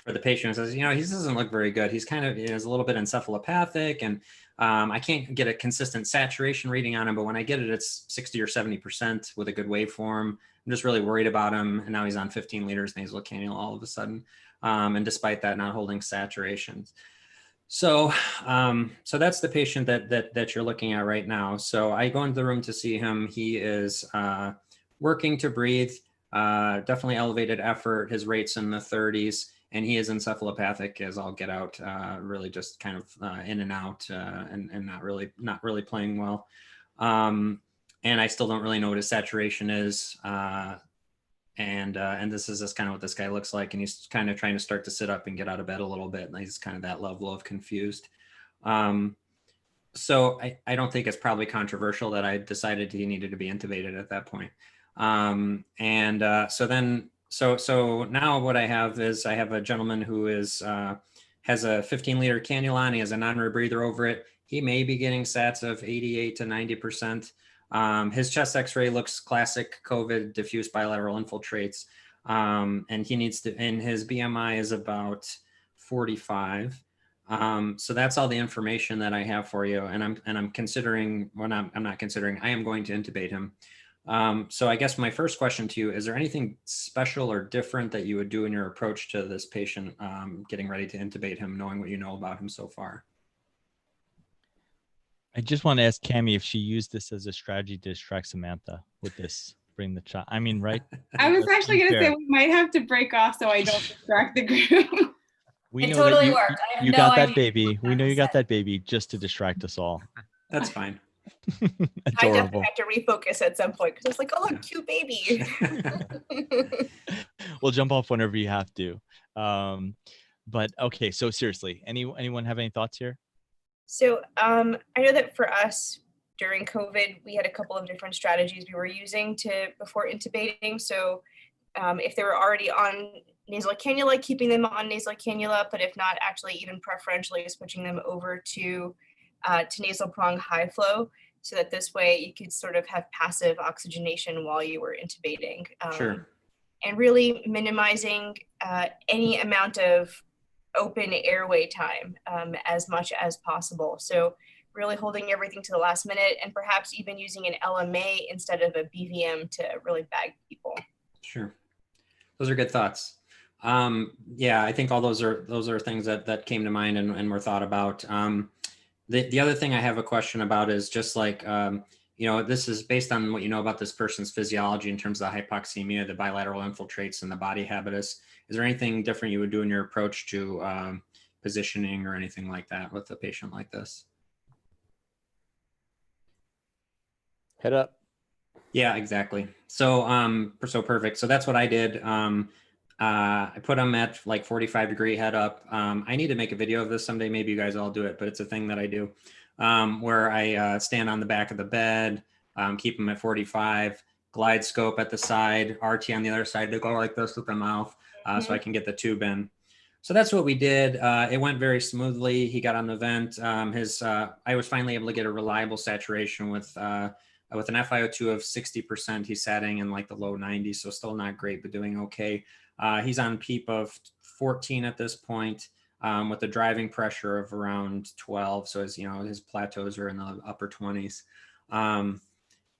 for the patient, who says, he doesn't look very good. He's kind of is a little bit encephalopathic, and I can't get a consistent saturation reading on him, but when I get it, it's 60 or 70% with a good waveform. I'm just really worried about him, and now he's on 15 liters nasal cannula all of a sudden, and despite that, not holding saturations. So that's the patient that you're looking at right now. So I go into the room to see him. He is working to breathe, definitely elevated effort. His rate's in the 30s, and he is encephalopathic as all get out, really just kind of in and out, and not really playing well. And I still don't really know what his saturation is. And this is just kind of what this guy looks like, and he's kind of trying to start to sit up and get out of bed a little bit, and he's kind of that level of confused. So I don't think it's probably controversial that I decided he needed to be intubated at that point. So now what I have is I have a gentleman who has a 15-liter cannula on. He has a non-rebreather over it. He may be getting sats of 88 to 90%. His chest x-ray looks classic COVID diffuse bilateral infiltrates. And he needs to, and his BMI is about 45. So that's all the information that I have for you. And I'm considering, well, I'm not considering, I am going to intubate him. So I guess my first question to you, is there anything special or different that you would do in your approach to this patient, getting ready to intubate him, knowing what you know about him so far? I just want to ask Cammie if she used this as a strategy to distract Samantha with this, bring the child. I mean, right? I was actually going to say we might have to break off so I don't distract the group. We know totally that worked. you got that baby. We know you got that baby just to distract us all. That's fine. I definitely have to refocus at some point because I was like, oh, look, cute baby. We'll jump off whenever you have to. But okay, so seriously, anyone have any thoughts here? So I know that for us during COVID, we had a couple of different strategies we were using before intubating. So if they were already on nasal cannula, keeping them on nasal cannula, but if not, actually even preferentially switching them over to nasal prong high flow, so that this way you could sort of have passive oxygenation while you were intubating. Sure. And really minimizing any amount of open airway time as much as possible. So really holding everything to the last minute, and perhaps even using an LMA instead of a BVM to really bag people. Sure. Those are good thoughts. Yeah, I think all those are things that came to mind and were thought about. The other thing I have a question about is just like, this is based on what you know about this person's physiology in terms of the hypoxemia, the bilateral infiltrates, and the body habitus. Is there anything different you would do in your approach to positioning or anything like that with a patient like this? Head up. Yeah, exactly. So, so perfect. So that's what I did. I put them at like 45-degree head up. I need to make a video of this someday. Maybe you guys all do it, but it's a thing that I do, where I stand on the back of the bed, keep them at 45, glide scope at the side, RT on the other side to go like this with the mouth, so I can get the tube in. So that's what we did. It went very smoothly. He got on the vent. I was finally able to get a reliable saturation with an FiO2 of 60%. He's satting in like the low 90s, so still not great, but doing okay. He's on PEEP of 14 at this point, with a driving pressure of around 12. So his plateaus are in the upper 20s. And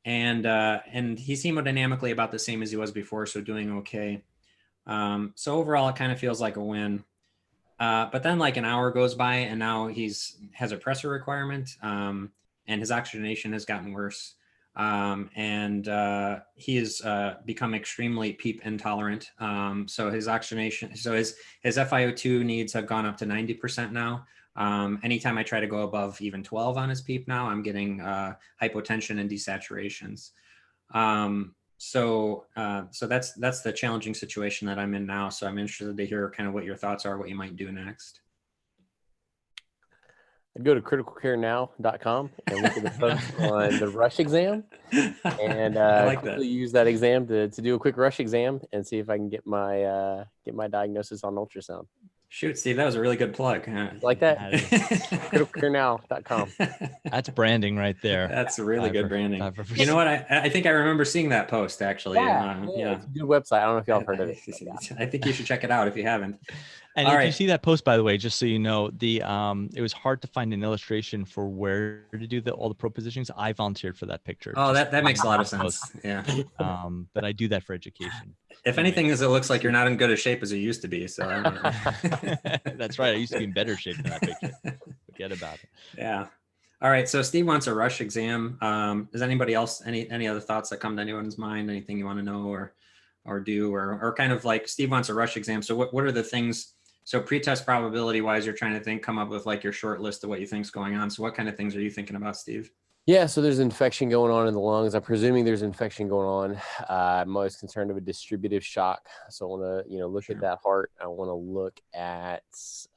he's hemodynamically about the same as he was before, so doing okay. So overall, it kind of feels like a win. But then like an hour goes by and now has a pressor requirement, and his oxygenation has gotten worse. He has become extremely PEEP intolerant. So his oxygenation, so his FiO2 needs have gone up to 90% now. Anytime I try to go above even 12 on his PEEP now, I'm getting hypotension and desaturations. So that's the challenging situation that I'm in now. So I'm interested to hear kind of what your thoughts are, what you might do next. I'd go to criticalcarenow.com and look at the post on the rush exam, and quickly use that exam to do a quick rush exam and see if I can get my diagnosis on ultrasound. Shoot, Steve, that was a really good plug. Like that? criticalcarenow.com. That's branding right there. That's really good branding. You know what? I think I remember seeing that post actually. Yeah. It's a good website. I don't know if y'all have heard of it. I think you should check it out if you haven't. And if you see that post, by the way, just so you know, it was hard to find an illustration for where to do all the probe positions. I volunteered for that picture. Oh, that makes a lot of sense. Yeah. But I do that for education. If anything, it looks like you're not in good a shape as you used to be. So that's right. I used to be in better shape than that picture. Forget about it. Yeah. All right. So Steve wants a rush exam. Does anybody else, any other thoughts that come to anyone's mind? Anything you want to know or do, or kind of like Steve wants a rush exam. So what are the things? So pretest probability wise, you're trying to come up with like your short list of what you think's going on. So what kind of things are you thinking about, Steve? Yeah, so there's infection going on in the lungs. I'm presuming there's infection going on. I'm always concerned of a distributive shock. So I want to, look at that heart. I want to look at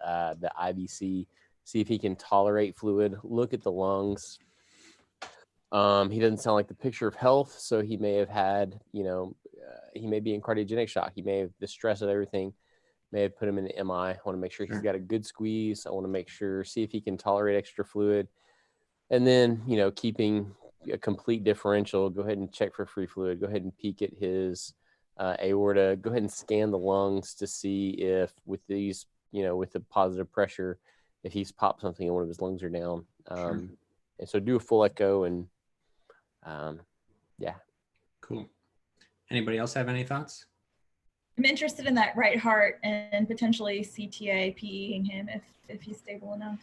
the IVC, see if he can tolerate fluid. Look at the lungs. He doesn't sound like the picture of health. So he may have had, he may be in cardiogenic shock. He may have the stress of everything. May have put him in the MI. I want to make sure he's got a good squeeze. I want to make sure, see if he can tolerate extra fluid. And then, keeping a complete differential, go ahead and check for free fluid. Go ahead and peek at his aorta. Go ahead and scan the lungs to see if with these, with the positive pressure, if he's popped something and one of his lungs are down. And so do a full echo and yeah. Cool. Anybody else have any thoughts? I'm interested in that right heart and potentially CTA PEing him if he's stable enough.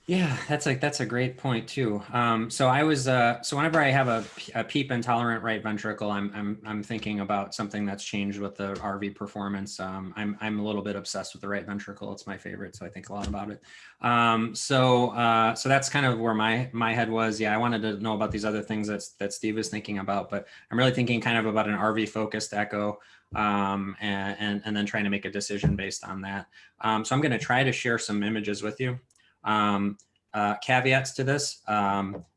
Yeah, that's a great point too. So I was so whenever I have a PEEP intolerant right ventricle, I'm thinking about something that's changed with the RV performance. I'm a little bit obsessed with the right ventricle. It's my favorite, so I think a lot about it. So that's kind of where my head was. Yeah, I wanted to know about these other things that Steve is thinking about, but I'm really thinking kind of about an RV focused echo, and then trying to make a decision based on that. So I'm going to try to share some images with you. Caveats to this,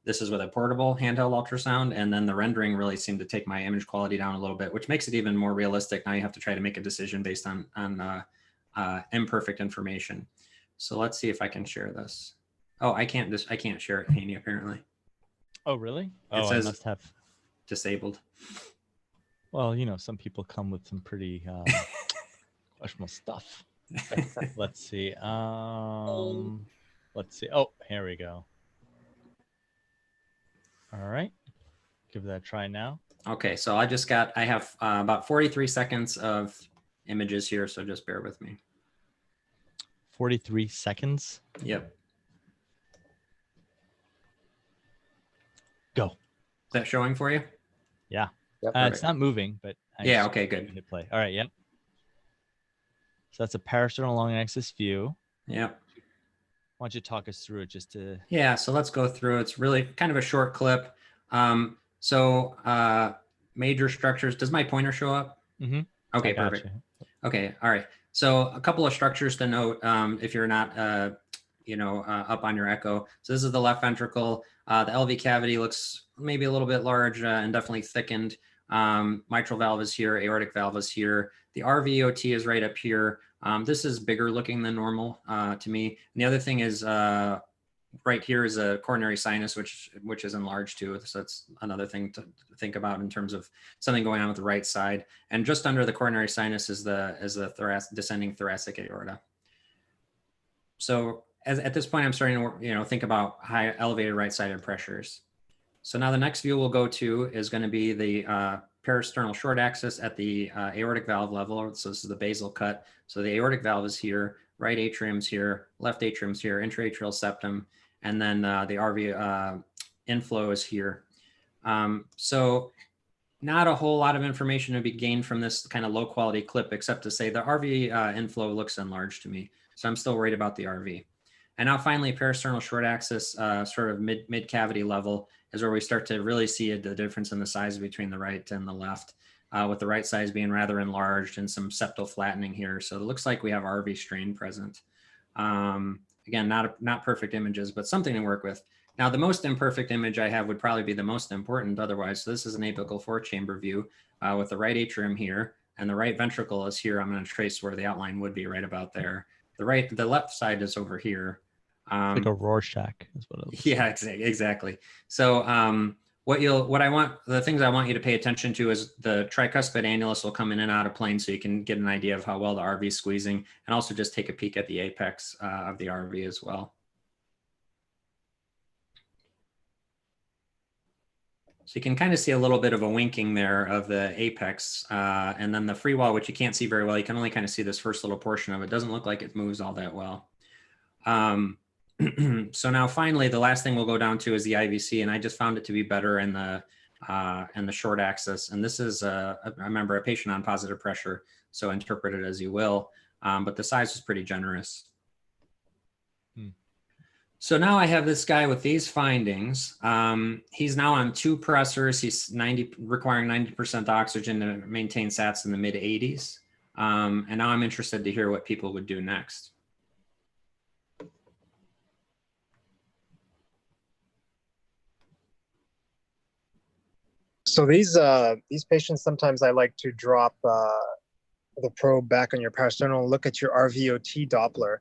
this is with a portable handheld ultrasound, and then the rendering really seemed to take my image quality down a little bit, which makes it even more realistic. Now you have to try to make a decision based on imperfect information. So let's see if I can share this. Oh, I can't share it, Haney, apparently. Oh, really? It says I must have disabled. Well, some people come with some pretty questionable stuff. Let's see. Let's see. Oh, here we go. All right. Give that a try now. Okay, so I have about 43 seconds of images here, so just bear with me. 43 seconds. Yep. Go. Is that showing for you? Yeah. Yep. It's not moving, but Yeah, just okay, good. hit play. All right, yep. So that's a parasternal long axis view. Yep. Why don't you talk us through it just to... Yeah, so let's go through. It's really kind of a short clip. Major structures. Does my pointer show up? Mm-hmm. Okay, perfect. Okay, all right. So a couple of structures to note if you're not, up on your echo. So this is the left ventricle. The LV cavity looks maybe a little bit large and definitely thickened. Mitral valve is here. Aortic valve is here. The RVOT is right up here. This is bigger looking than normal to me. And the other thing is right here is a coronary sinus, which is enlarged too. So that's another thing to think about in terms of something going on with the right side. And just under the coronary sinus is the descending thoracic aorta. So at this point, I'm starting to think about high elevated right-sided pressures. So now the next view we'll go to is going to be the parasternal short axis at the aortic valve level. So this is the basal cut. So the aortic valve is here, right atrium's here, left atrium's here, intraatrial septum, and then the RV inflow is here. So not a whole lot of information to be gained from this kind of low quality clip, except to say the RV inflow looks enlarged to me. So I'm still worried about the RV. And now finally, parasternal short axis, sort of mid cavity level is where we start to really see the difference in the size between the right and the left, with the right size being rather enlarged and some septal flattening here. So it looks like we have RV strain present. Again, not perfect images, but something to work with. Now, the most imperfect image I have would probably be the most important otherwise. So this is an apical 4-chamber view with the right atrium here, and the right ventricle is here. I'm going to trace where the outline would be right about there. The left side is over here. Like a Rorschach is what it looks Yeah, like. exactly. So the things I want you to pay attention to is the tricuspid annulus will come in and out of plane, so you can get an idea of how well the RV is squeezing, and also just take a peek at the apex of the RV as well. So you can kind of see a little bit of a winking there of the apex, and then the free wall, which you can't see very well. You can only kind of see this first little portion of it. Doesn't look like it moves all that well. So now finally, the last thing we'll go down to is the IVC, and I just found it to be better in the short axis. And this is, remember, a patient on positive pressure, so interpret it as you will, but the size was pretty generous. So now I have this guy with these findings. He's now on 2 pressors. He's requiring 90% oxygen to maintain sats in the mid 80s. And now I'm interested to hear what people would do next. So these patients, sometimes I like to drop the probe back on your parasternal, look at your RVOT Doppler,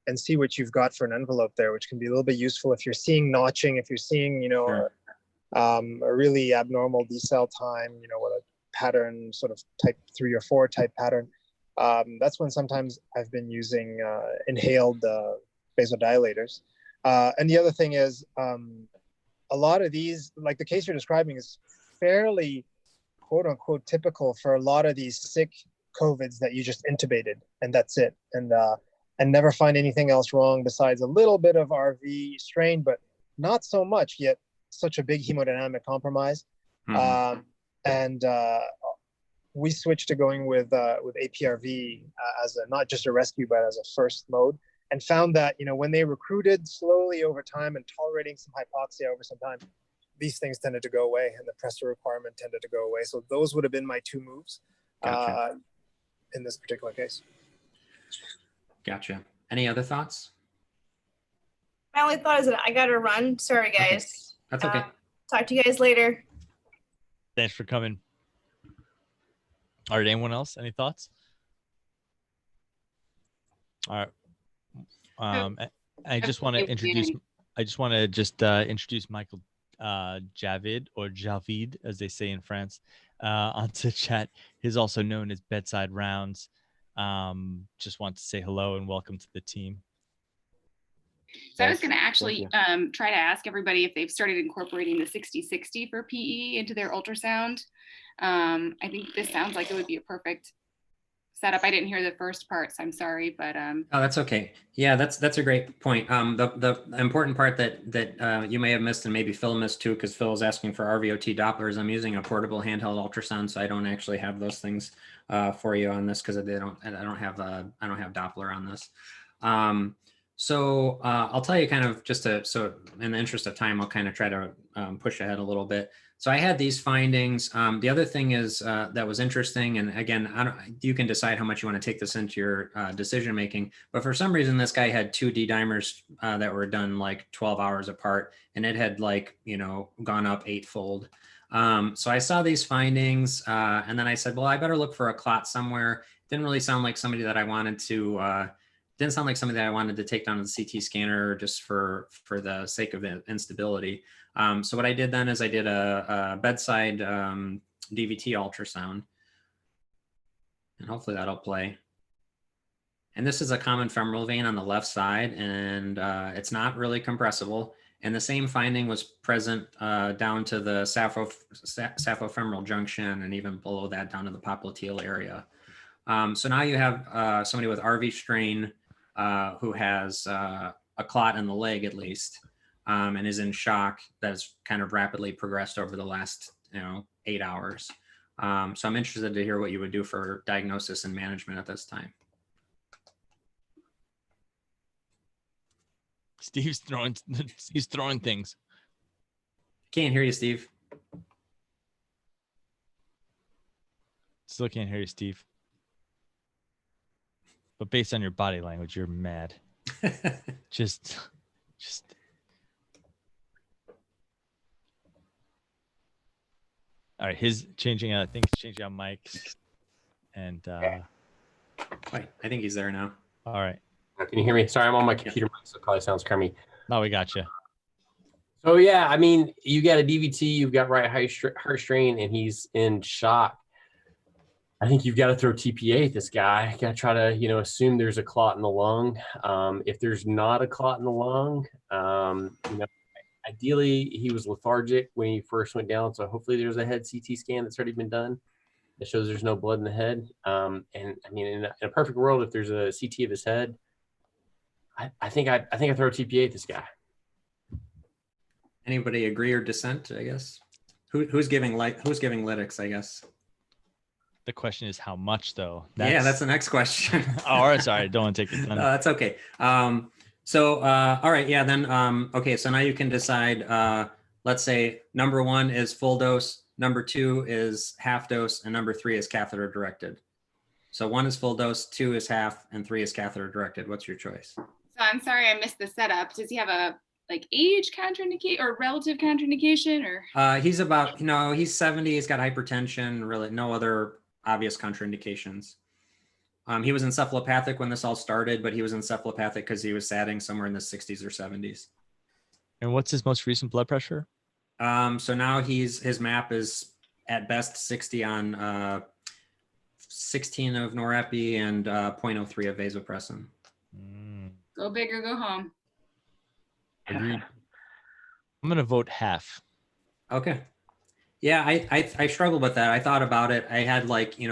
and see what you've got for an envelope there, which can be a little bit useful if you're seeing notching, if you're seeing, Sure. a really abnormal decel time, what a pattern, sort of type 3 or 4 type pattern. That's when sometimes I've been using inhaled vasodilators. And the other thing is, a lot of these, like the case you're describing, is fairly quote unquote typical for a lot of these sick COVIDs that you just intubated and that's it. And never find anything else wrong besides a little bit of RV strain, but not so much, yet such a big hemodynamic compromise. We switched to going with APRV as not just a rescue, but as a first mode, and found that, when they recruited slowly over time and tolerating some hypoxia over some time, these things tended to go away and the pressure requirement tended to go away. So those would have been my 2 moves. Gotcha. In this particular case. Gotcha. Any other thoughts? My only thought is that I gotta run. Sorry, guys. Okay. That's okay. Talk to you guys later. Thanks for coming. All right, anyone else? Any thoughts? All right. I just want to introduce. Introduce Michael Javid, or Javid, as they say in France, onto chat. He's also known as Bedside Rounds. Just want to say hello and welcome to the team. So I was going to actually try to ask everybody if they've started incorporating the 60/60 for PE into their ultrasound. I think this sounds like it would be a perfect setup. I didn't hear the first part, so I'm sorry, but Oh, that's okay. Yeah, that's a great point. The important part that you may have missed, and maybe Phil missed too, because Phil is asking for RVOT Dopplers. I'm using a portable handheld ultrasound, so I don't actually have those things for you on this because I don't have Doppler on this. So I'll tell you kind of so in the interest of time, I'll kind of try to push ahead a little bit. So I had these findings. The other thing is that was interesting, and again, you can decide how much you want to take this into your decision making. But for some reason, this guy had 2 D-dimers that were done like 12 hours apart, and it had like gone up 8-fold. So I saw these findings, and then I said, well, I better look for a clot somewhere. Didn't really sound like somebody that I wanted to. Didn't sound like something that I wanted to take down to the CT scanner just for the sake of instability. So what I did then is I did a bedside DVT ultrasound, and hopefully that'll play. And this is a common femoral vein on the left side, and it's not really compressible. And the same finding was present down to the saphofemoral junction, and even below that down to the popliteal area. So now you have somebody with RV strain who has a clot in the leg at least, and is in shock that's kind of rapidly progressed over the last 8 hours. So I'm interested to hear what you would do for diagnosis and management at this time. Steve's throwing things. Can't hear you, Steve. Still can't hear you, Steve. But based on your body language, you're mad. just. All right, his changing. I think he's changing out mics, and wait, I think he's there now. All right. Can you hear me? Sorry, I'm on my computer mic, so it probably sounds crummy. No, we got you. So yeah, I mean, you got a DVT, you've got right heart strain, and he's in shock. I think you've got to throw TPA at this guy. You got to try to, assume there's a clot in the lung. If there's not a clot in the lung, ideally he was lethargic when he first went down. So hopefully there's a head CT scan that's already been done that shows there's no blood in the head. And I mean, in a perfect world, if there's a CT of his head, I think I throw TPA at this guy. Anybody agree or dissent? I guess who's giving lytics? I guess. The question is how much, though. That's the next question. Oh, sorry, don't want to take it. No, that's okay. So all right, yeah. Then okay. So now you can decide. Let's say number 1 is full dose, number 2 is half dose, and number 3 is catheter directed. So 1 is full dose, 2 is half, and 3 is catheter directed. What's your choice? So I'm sorry I missed the setup. Does he have a age contraindication or relative contraindication or? He's about he's 70. He's got hypertension. Really, no other obvious contraindications. He was encephalopathic when this all started, but he was encephalopathic because he was satting somewhere in the 60s or 70s. And what's his most recent blood pressure? So now his MAP is at best 60 on 16 of norepi and 0.03 of vasopressin. Go big or go home. Agreed. I'm gonna vote half. Okay. Yeah, I struggled with that. I thought about it. I had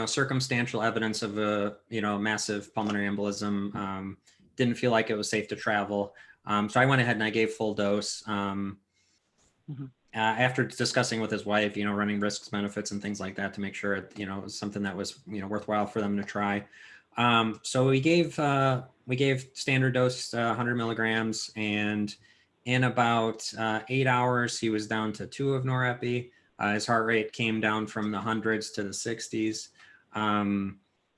circumstantial evidence of a massive pulmonary embolism. Didn't feel like it was safe to travel. So I went ahead and I gave full dose. After discussing with his wife, running risks, benefits, and things like that to make sure it was something that was worthwhile for them to try. So we gave standard dose 100 milligrams, and in about 8 hours he was down to 2 of norepi. His heart rate came down from the hundreds to the 60s.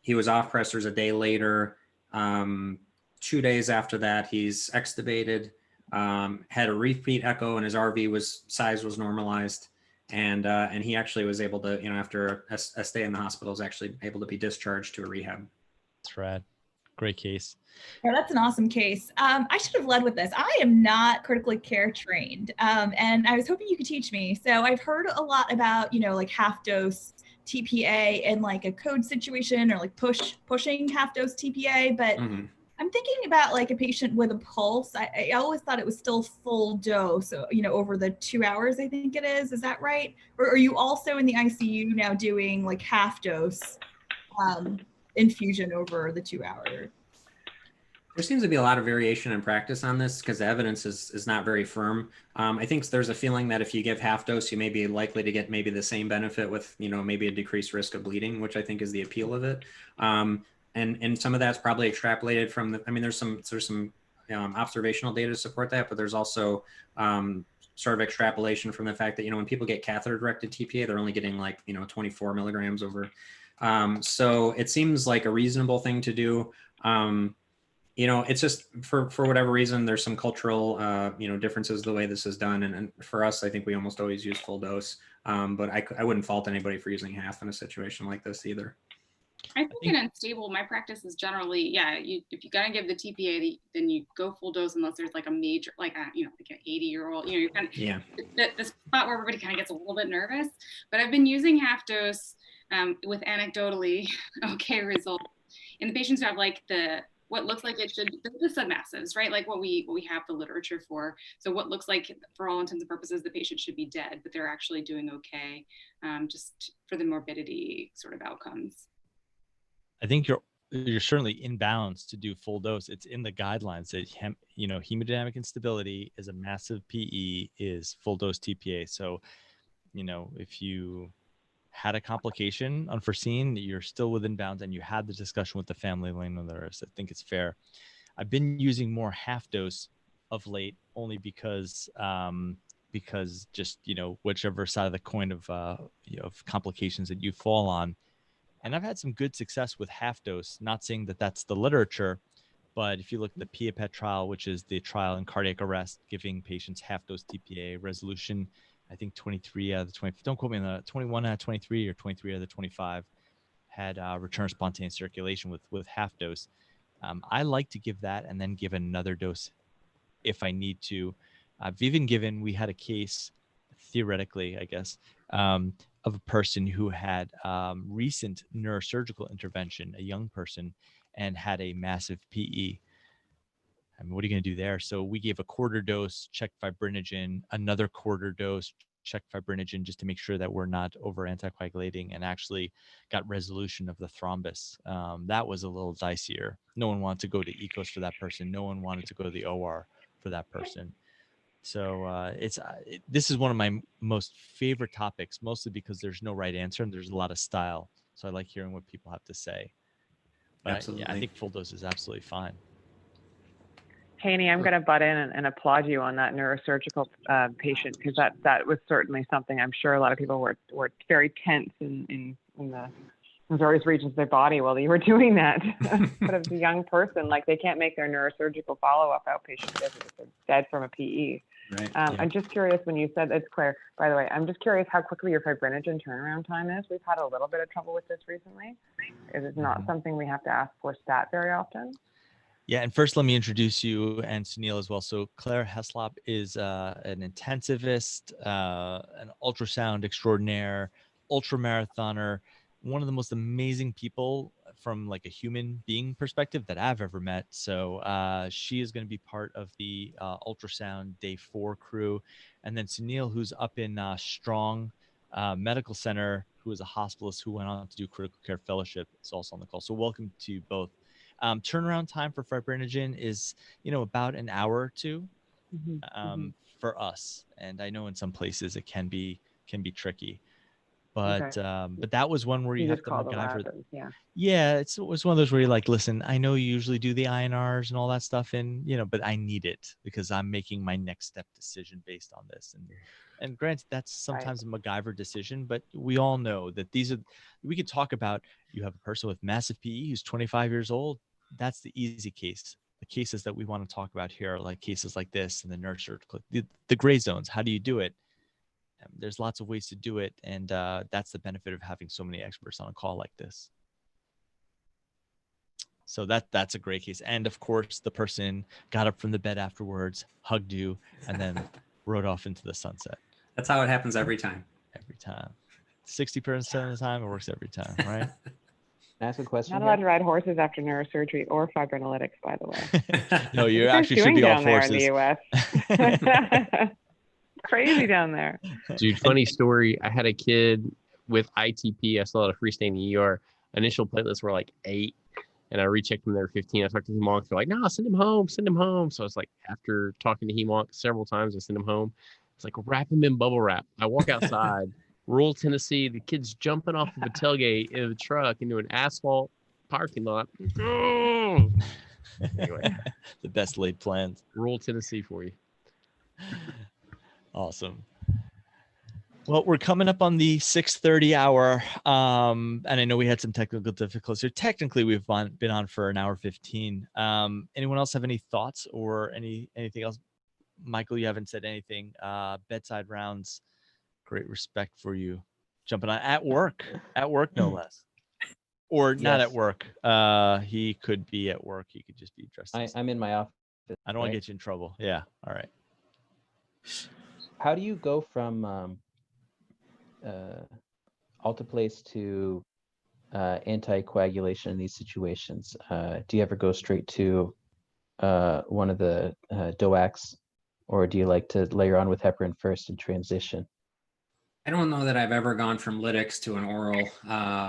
He was off pressors a day later. 2 days after that, he's extubated, had a repeat echo, and his RV size was normalized. And he actually was able to, after a stay in the hospital, was actually able to be discharged to a rehab. That's rad. Great case. Yeah, that's an awesome case. I should have led with this. I am not critically care trained, and I was hoping you could teach me. So I've heard a lot about, half dose TPA in like a code situation or like pushing half dose TPA, but I'm thinking about like a patient with a pulse. I always thought it was still full dose, over the 2 hours, I think it is. Is that right? Or are you also in the ICU now doing like half dose? infusion over the 2 hour. There seems to be a lot of variation in practice on this because the evidence is not very firm. I think there's a feeling that if you give half dose, you may be likely to get maybe the same benefit with, maybe a decreased risk of bleeding, which I think is the appeal of it. And some of that's probably extrapolated from there's some observational data to support that, but there's also sort of extrapolation from the fact that, when people get catheter directed TPA, they're only getting 24 milligrams over. So it seems like a reasonable thing to do. It's just for whatever reason, there's some cultural, differences the way this is done. And for us, I think we almost always use full dose. But I wouldn't fault anybody for using half in a situation like this either. I think in unstable, my practice is generally, if you gotta give the TPA, then you go full dose unless there's like a major, like an 80-year-old, you're kind of the spot where everybody kind of gets a little bit nervous. But I've been using half dose with anecdotally okay results in the patients who have what looks like it should, the submassives, right? Like what we have the literature for. So what looks like, for all intents and purposes, the patient should be dead, but they're actually doing okay, just for the morbidity sort of outcomes. I think you're certainly in bounds to do full dose. It's in the guidelines that hemodynamic instability is a massive PE is full dose TPA. So, if you had a complication unforeseen, you're still within bounds, and you had the discussion with the family lane on the rest. I think it's fair. I've been using more half dose of late, only because just whichever side of the coin of complications that you fall on. And I've had some good success with half dose, not saying that that's the literature, but if you look at the PIAPET trial, which is the trial in cardiac arrest, giving patients half dose TPA resolution, I think 23 out of the 20, don't quote me on the 21 out of 23 or 23 out of the 25 had return spontaneous circulation with half dose. I like to give that and then give another dose if I need to. I've even given, we had a case, theoretically, I guess, of a person who had recent neurosurgical intervention, a young person, and had a massive PE. What are you going to do there? So we gave a quarter dose, checked fibrinogen, another quarter dose, checked fibrinogen, just to make sure that we're not over anticoagulating, and actually got resolution of the thrombus. That was a little dicier. No one wanted to go to ECOS for that person. No one wanted to go to the OR for that person. So this is one of my most favorite topics, mostly because there's no right answer and there's a lot of style. So I like hearing what people have to say. But Absolutely. I think full dose is absolutely fine. Haney, I'm going to butt in and applaud you on that neurosurgical patient, because that was certainly something I'm sure a lot of people were very tense in the various regions of their body while you were doing that. But as a young person, they can't make their neurosurgical follow-up outpatient visit if they're dead from a PE. Right. I'm just curious, when you said, it's Claire, by the way, I'm just curious how quickly your fibrinogen turnaround time is. We've had a little bit of trouble with this recently. Is it not something we have to ask for stat very often? Yeah, and first let me introduce you and Sunil as well. So Claire Heslop is an intensivist, an ultrasound extraordinaire, ultra marathoner, one of the most amazing people from a human being perspective that I've ever met. So she is going to be part of the ultrasound day 4 crew. And then Sunil, who's up in Strong Medical Center, who is a hospitalist who went on to do critical care fellowship, is also on the call. So welcome to you both. Turnaround time for fibrinogen is, about an hour or two for us. And I know in some places it can be tricky. But but that was one where you have to MacGyver. Yeah, it was one of those where you're like, listen, I know you usually do the INRs and all that stuff, and but I need it because I'm making my next step decision based on this. And granted, that's sometimes a MacGyver decision, but we all know that we could talk about, you have a person with massive PE who's 25 years old. That's the easy case. The cases that we want to talk about here are like cases like this and the neurosurgical, the gray zones. How do you do it? There's lots of ways to do it, and that's the benefit of having so many experts on a call like this. So that's a great case. And of course, the person got up from the bed afterwards, hugged you, and then rode off into the sunset. That's how it happens every time. Every time. 60% of the time, it works every time, right? Ask a question. Not allowed to ride horses after neurosurgery or fibrinolytics, by the way. No, you actually should be off horses. In the US? Crazy down there. Dude, funny story. I had a kid with ITP. I still had a freestanding ER. initial platelets were like 8, and I rechecked them, they were 15. I talked to hemoncs, they're like, no, send him home, send him home. So it's like, after talking to hemoncs several times, I send him home. It's like, wrap him in bubble wrap. I walk outside, rural Tennessee, the kid's jumping off of a tailgate in a truck into an asphalt parking lot. Oh! Anyway, The best laid plans. rural Tennessee for you. Awesome. Well, we're coming up on the 6:30 hour, and I know we had some technical difficulties. So technically, we've been on for an hour 15. Anyone else have any thoughts or anything else? Michael, you haven't said anything. Bedside rounds, great respect for you. Jumping on at work no less, or not at Yes. work. He could be at work. He could just be dressed. I'm in my office. I don't want to right? get you in trouble. Yeah. All right. How do you go from alteplase to anticoagulation in these situations? Do you ever go straight to one of the DOACs, or do you like to layer on with heparin first and transition? I don't know that I've ever gone from lytics to an oral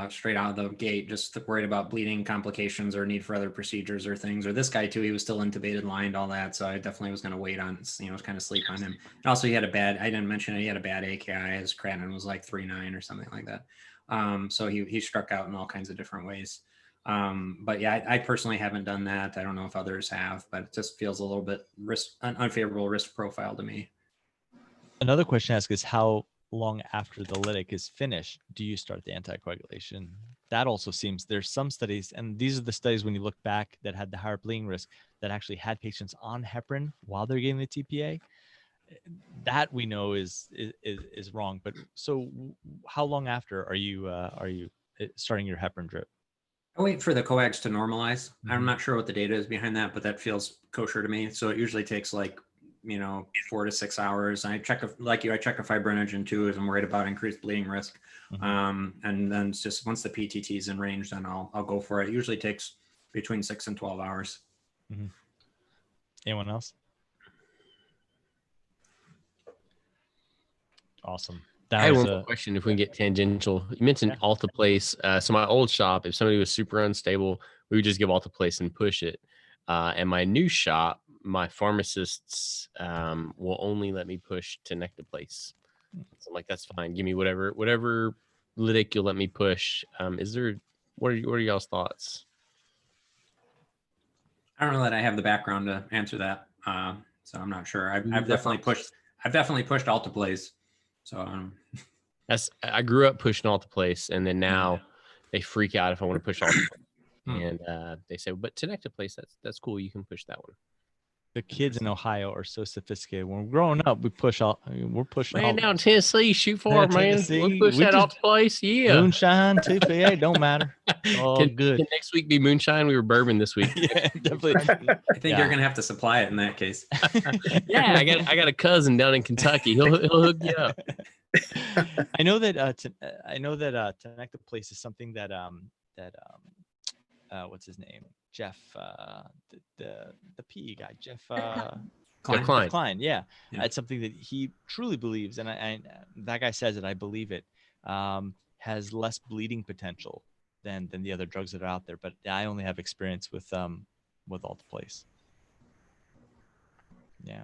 straight out of the gate, just worried about bleeding complications or need for other procedures or things. Or this guy too, he was still intubated, lined, all that. So I definitely was going to wait on, kind of sleep on him. And also he had I didn't mention it, he had a bad AKI. His creatinine was like 3.9 or something like that. So he struck out in all kinds of different ways. But yeah, I personally haven't done that. I don't know if others have, but it just feels a little bit unfavorable risk profile to me. Another question asked is how long after the lytic is finished do you start the anticoagulation? That also seems, there's some studies, and these are the studies when you look back that had the higher bleeding risk, that actually had patients on heparin while they're getting the TPA. That we know is wrong. But so how long after are you starting your heparin drip? I wait for the coags to normalize. I'm not sure what the data is behind that, but that feels kosher to me. So it usually takes like 4 to 6 hours. I check I check a fibrinogen too, as I'm worried about increased bleeding risk. And then it's just once the PTT is in range, then I'll go for it. It usually takes between 6 and 12 hours. Anyone else? Awesome. I had one more question if we can get tangential. You mentioned alteplase. So my old shop, if somebody was super unstable, we would just give alteplase and push it. And my new shop, my pharmacists will only let me push tenecteplase. So I'm like, that's fine. Give me whatever lytic you'll let me push. What are y'all's thoughts? I don't know that I have the background to answer that. So I'm not sure. I've definitely pushed alteplase. So I grew up pushing alteplase, and then now they freak out if I want to push alteplase. And they say, but tenecteplase, that's cool. You can push that one. The kids in Ohio are so sophisticated. When we're growing up, we're pushing. Man, down in Tennessee, shoot for it, man. We'll push that alteplase. Yeah. Moonshine, TPA, don't matter. All good. Can next week be moonshine? We were bourbon this week. Yeah, definitely. I think you're gonna have to supply it in that case. Yeah, I got a cousin down in Kentucky. He'll hook you up. I know that tenecteplase is something that what's his name? Jeff, the PE guy, Jeff Klein. Yeah. It's something that he truly believes, and I that guy says it. I believe it. Has less bleeding potential than the other drugs that are out there. But I only have experience with alteplase. Yeah,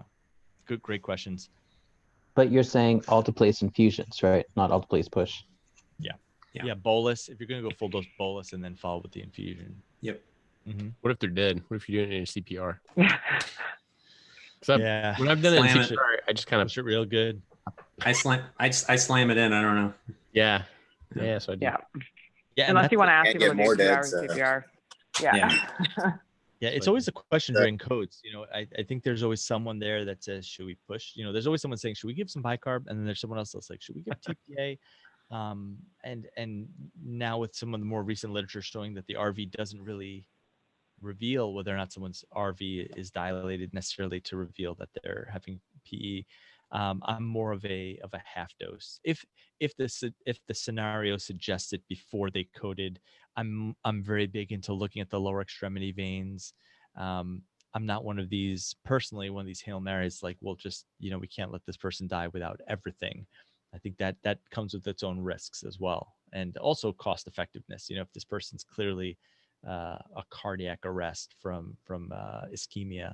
great questions. But you're saying alteplase infusions, right? Not alteplase push. Yeah, bolus. If you're gonna go full dose bolus and then follow with the infusion. Yep. What if they're dead? What if you're doing it in CPR? Yeah. When I've done it in CPR, I just kind of push it real good. I slam it in. I don't know. Yeah. So I do. Yeah. Unless you want to ask people to do 2 hours CPR. Yeah. Yeah, it's always a question during codes. I think there's always someone there that says, should we push? There's always someone saying, should we give some bicarb? And then there's someone else that's like, should we give TPA? And now with some of the more recent literature showing that the RV doesn't really reveal whether or not someone's RV is dilated necessarily to reveal that they're having PE. I'm more of a half dose. If the scenario suggests it before they coded, I'm very big into looking at the lower extremity veins. I'm not one of these Hail Marys like, well, just we can't let this person die without everything. I think that comes with its own risks as well. and also cost effectiveness. You know, if this person's clearly a cardiac arrest from ischemia,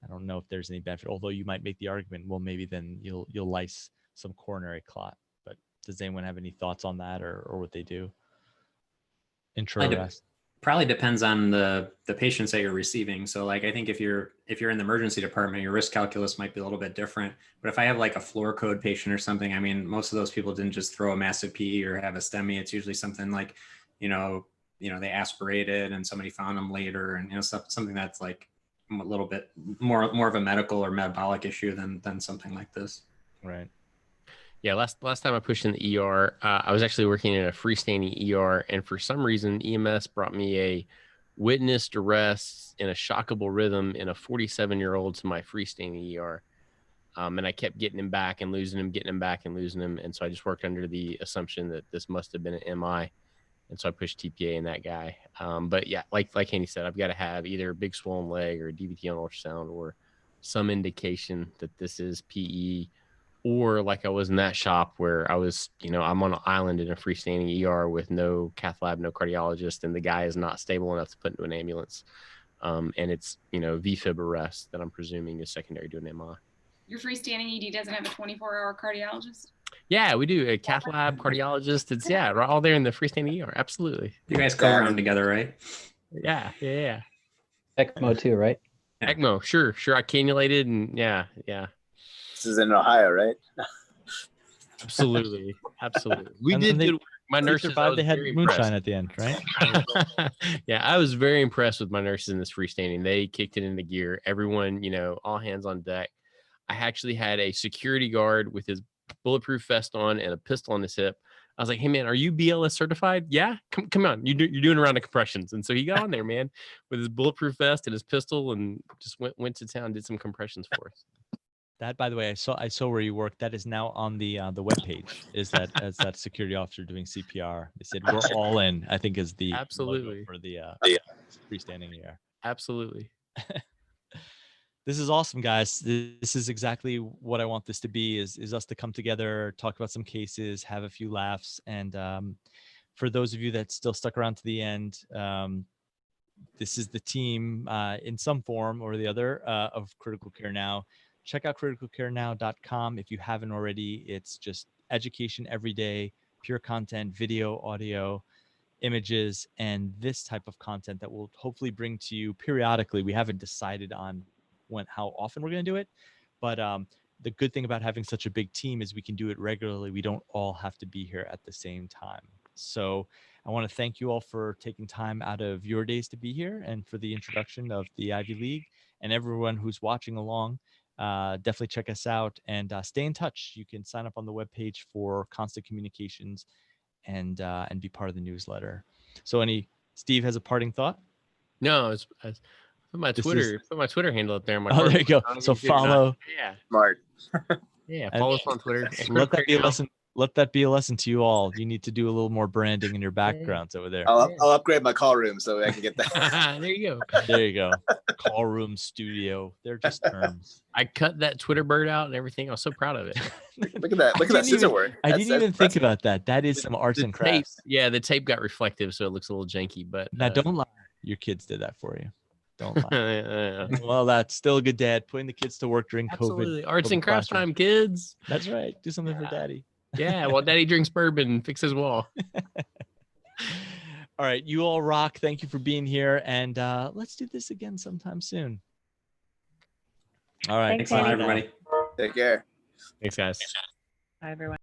I don't know if there's any benefit. Although you might make the argument, well, maybe then you'll lyse some coronary clot. But does anyone have any thoughts on that, or what they do? Intra-arrest. Probably depends on the patients that you're receiving. So like, I think if you're in the emergency department, your risk calculus might be a little bit different. But if I have like a floor code patient or something, I mean, most of those people didn't just throw a massive PE or have a STEMI. It's usually something like, they aspirated and somebody found them later, and something that's like a little bit more of a medical or metabolic issue than something like this. Right. Yeah, last time I pushed in the ER, I was actually working in a freestanding ER, and for some reason, EMS brought me a witnessed arrest in a shockable rhythm in a 47-year-old to my freestanding ER. And I kept getting him back and losing him, getting him back and losing him. And so I just worked under the assumption that this must have been an MI. And so I pushed TPA in that guy. But yeah, like Haney said, I've got to have either a big swollen leg or a DVT on ultrasound or some indication that this is PE. Or like I was in that shop where I was, I'm on an island in a freestanding ER with no cath lab, no cardiologist, and the guy is not stable enough to put into an ambulance. And it's, VFib arrest that I'm presuming is secondary to an MI. Your freestanding ED doesn't have a 24-hour cardiologist? Yeah, we do. A cath lab, cardiologist. It's, right all there in the freestanding ER. Absolutely. You guys co-run together, right? Yeah. ECMO too, right? ECMO, sure. I cannulated and yeah. This is in Ohio, right? Absolutely. We And did they- good work. My They nurses, survived. I They was had very moonshine impressed. at the end, right? Yeah, I was very impressed with my nurses in this freestanding. They kicked it into gear. Everyone, all hands on deck. I actually had a security guard with his bulletproof vest on and a pistol on his hip. I was like, "Hey man, are you BLS certified?" Yeah, come on, you're doing a round of compressions. And so he got on there, man, with his bulletproof vest and his pistol, and just went to town, did some compressions for us. That, by the way, I saw where you work. That is now on the webpage. Is that as that security officer doing CPR? They said we're all in. I think is the logo Absolutely. for the freestanding ER. Absolutely. This is awesome, guys. This is exactly what I want this to be. Is us to come together, talk about some cases, have a few laughs, and for those of you that still stuck around to the end, this is the team in some form or the other of Critical Care Now. Check out criticalcarenow.com if you haven't already. It's just education every day, pure content, video, audio, images, and this type of content that we'll hopefully bring to you periodically. We haven't decided on how often we're going to do it, but the good thing about having such a big team is we can do it regularly. We don't all have to be here at the same time. So I want to thank you all for taking time out of your days to be here and for the introduction of the Ivy League, and everyone who's watching along. Definitely check us out and stay in touch. You can sign up on the webpage for constant communications and be part of the newsletter. So Steve has a parting thought? No, it's put my Twitter handle up there. Oh, there you go. So follow. Yeah. Smart. Yeah. Follow us on Twitter. Let that be a lesson. Let that be a lesson to you all. You need to do a little more branding in your backgrounds over there. I'll upgrade my call room so I can get that. There you go. There you go. Call room studio. They're just terms. I cut that Twitter bird out and everything. I was so proud of it. Look at that. Look at that scissor work. I didn't even think about that. That is some arts and crafts. Yeah, the tape got reflective, so it looks a little janky. But now, don't lie. Your kids did that for you. Don't lie. Well, that's still a good dad. Putting the kids to work during Absolutely. COVID. Arts COVID and crafts classroom. time, kids. That's right. Do something for daddy. Yeah, while daddy drinks bourbon, fix his wall. All right. You all rock. Thank you for being here. And let's do this again sometime soon. All right. Thanks a lot, everybody. Take care. Thanks, guys. Bye, everyone.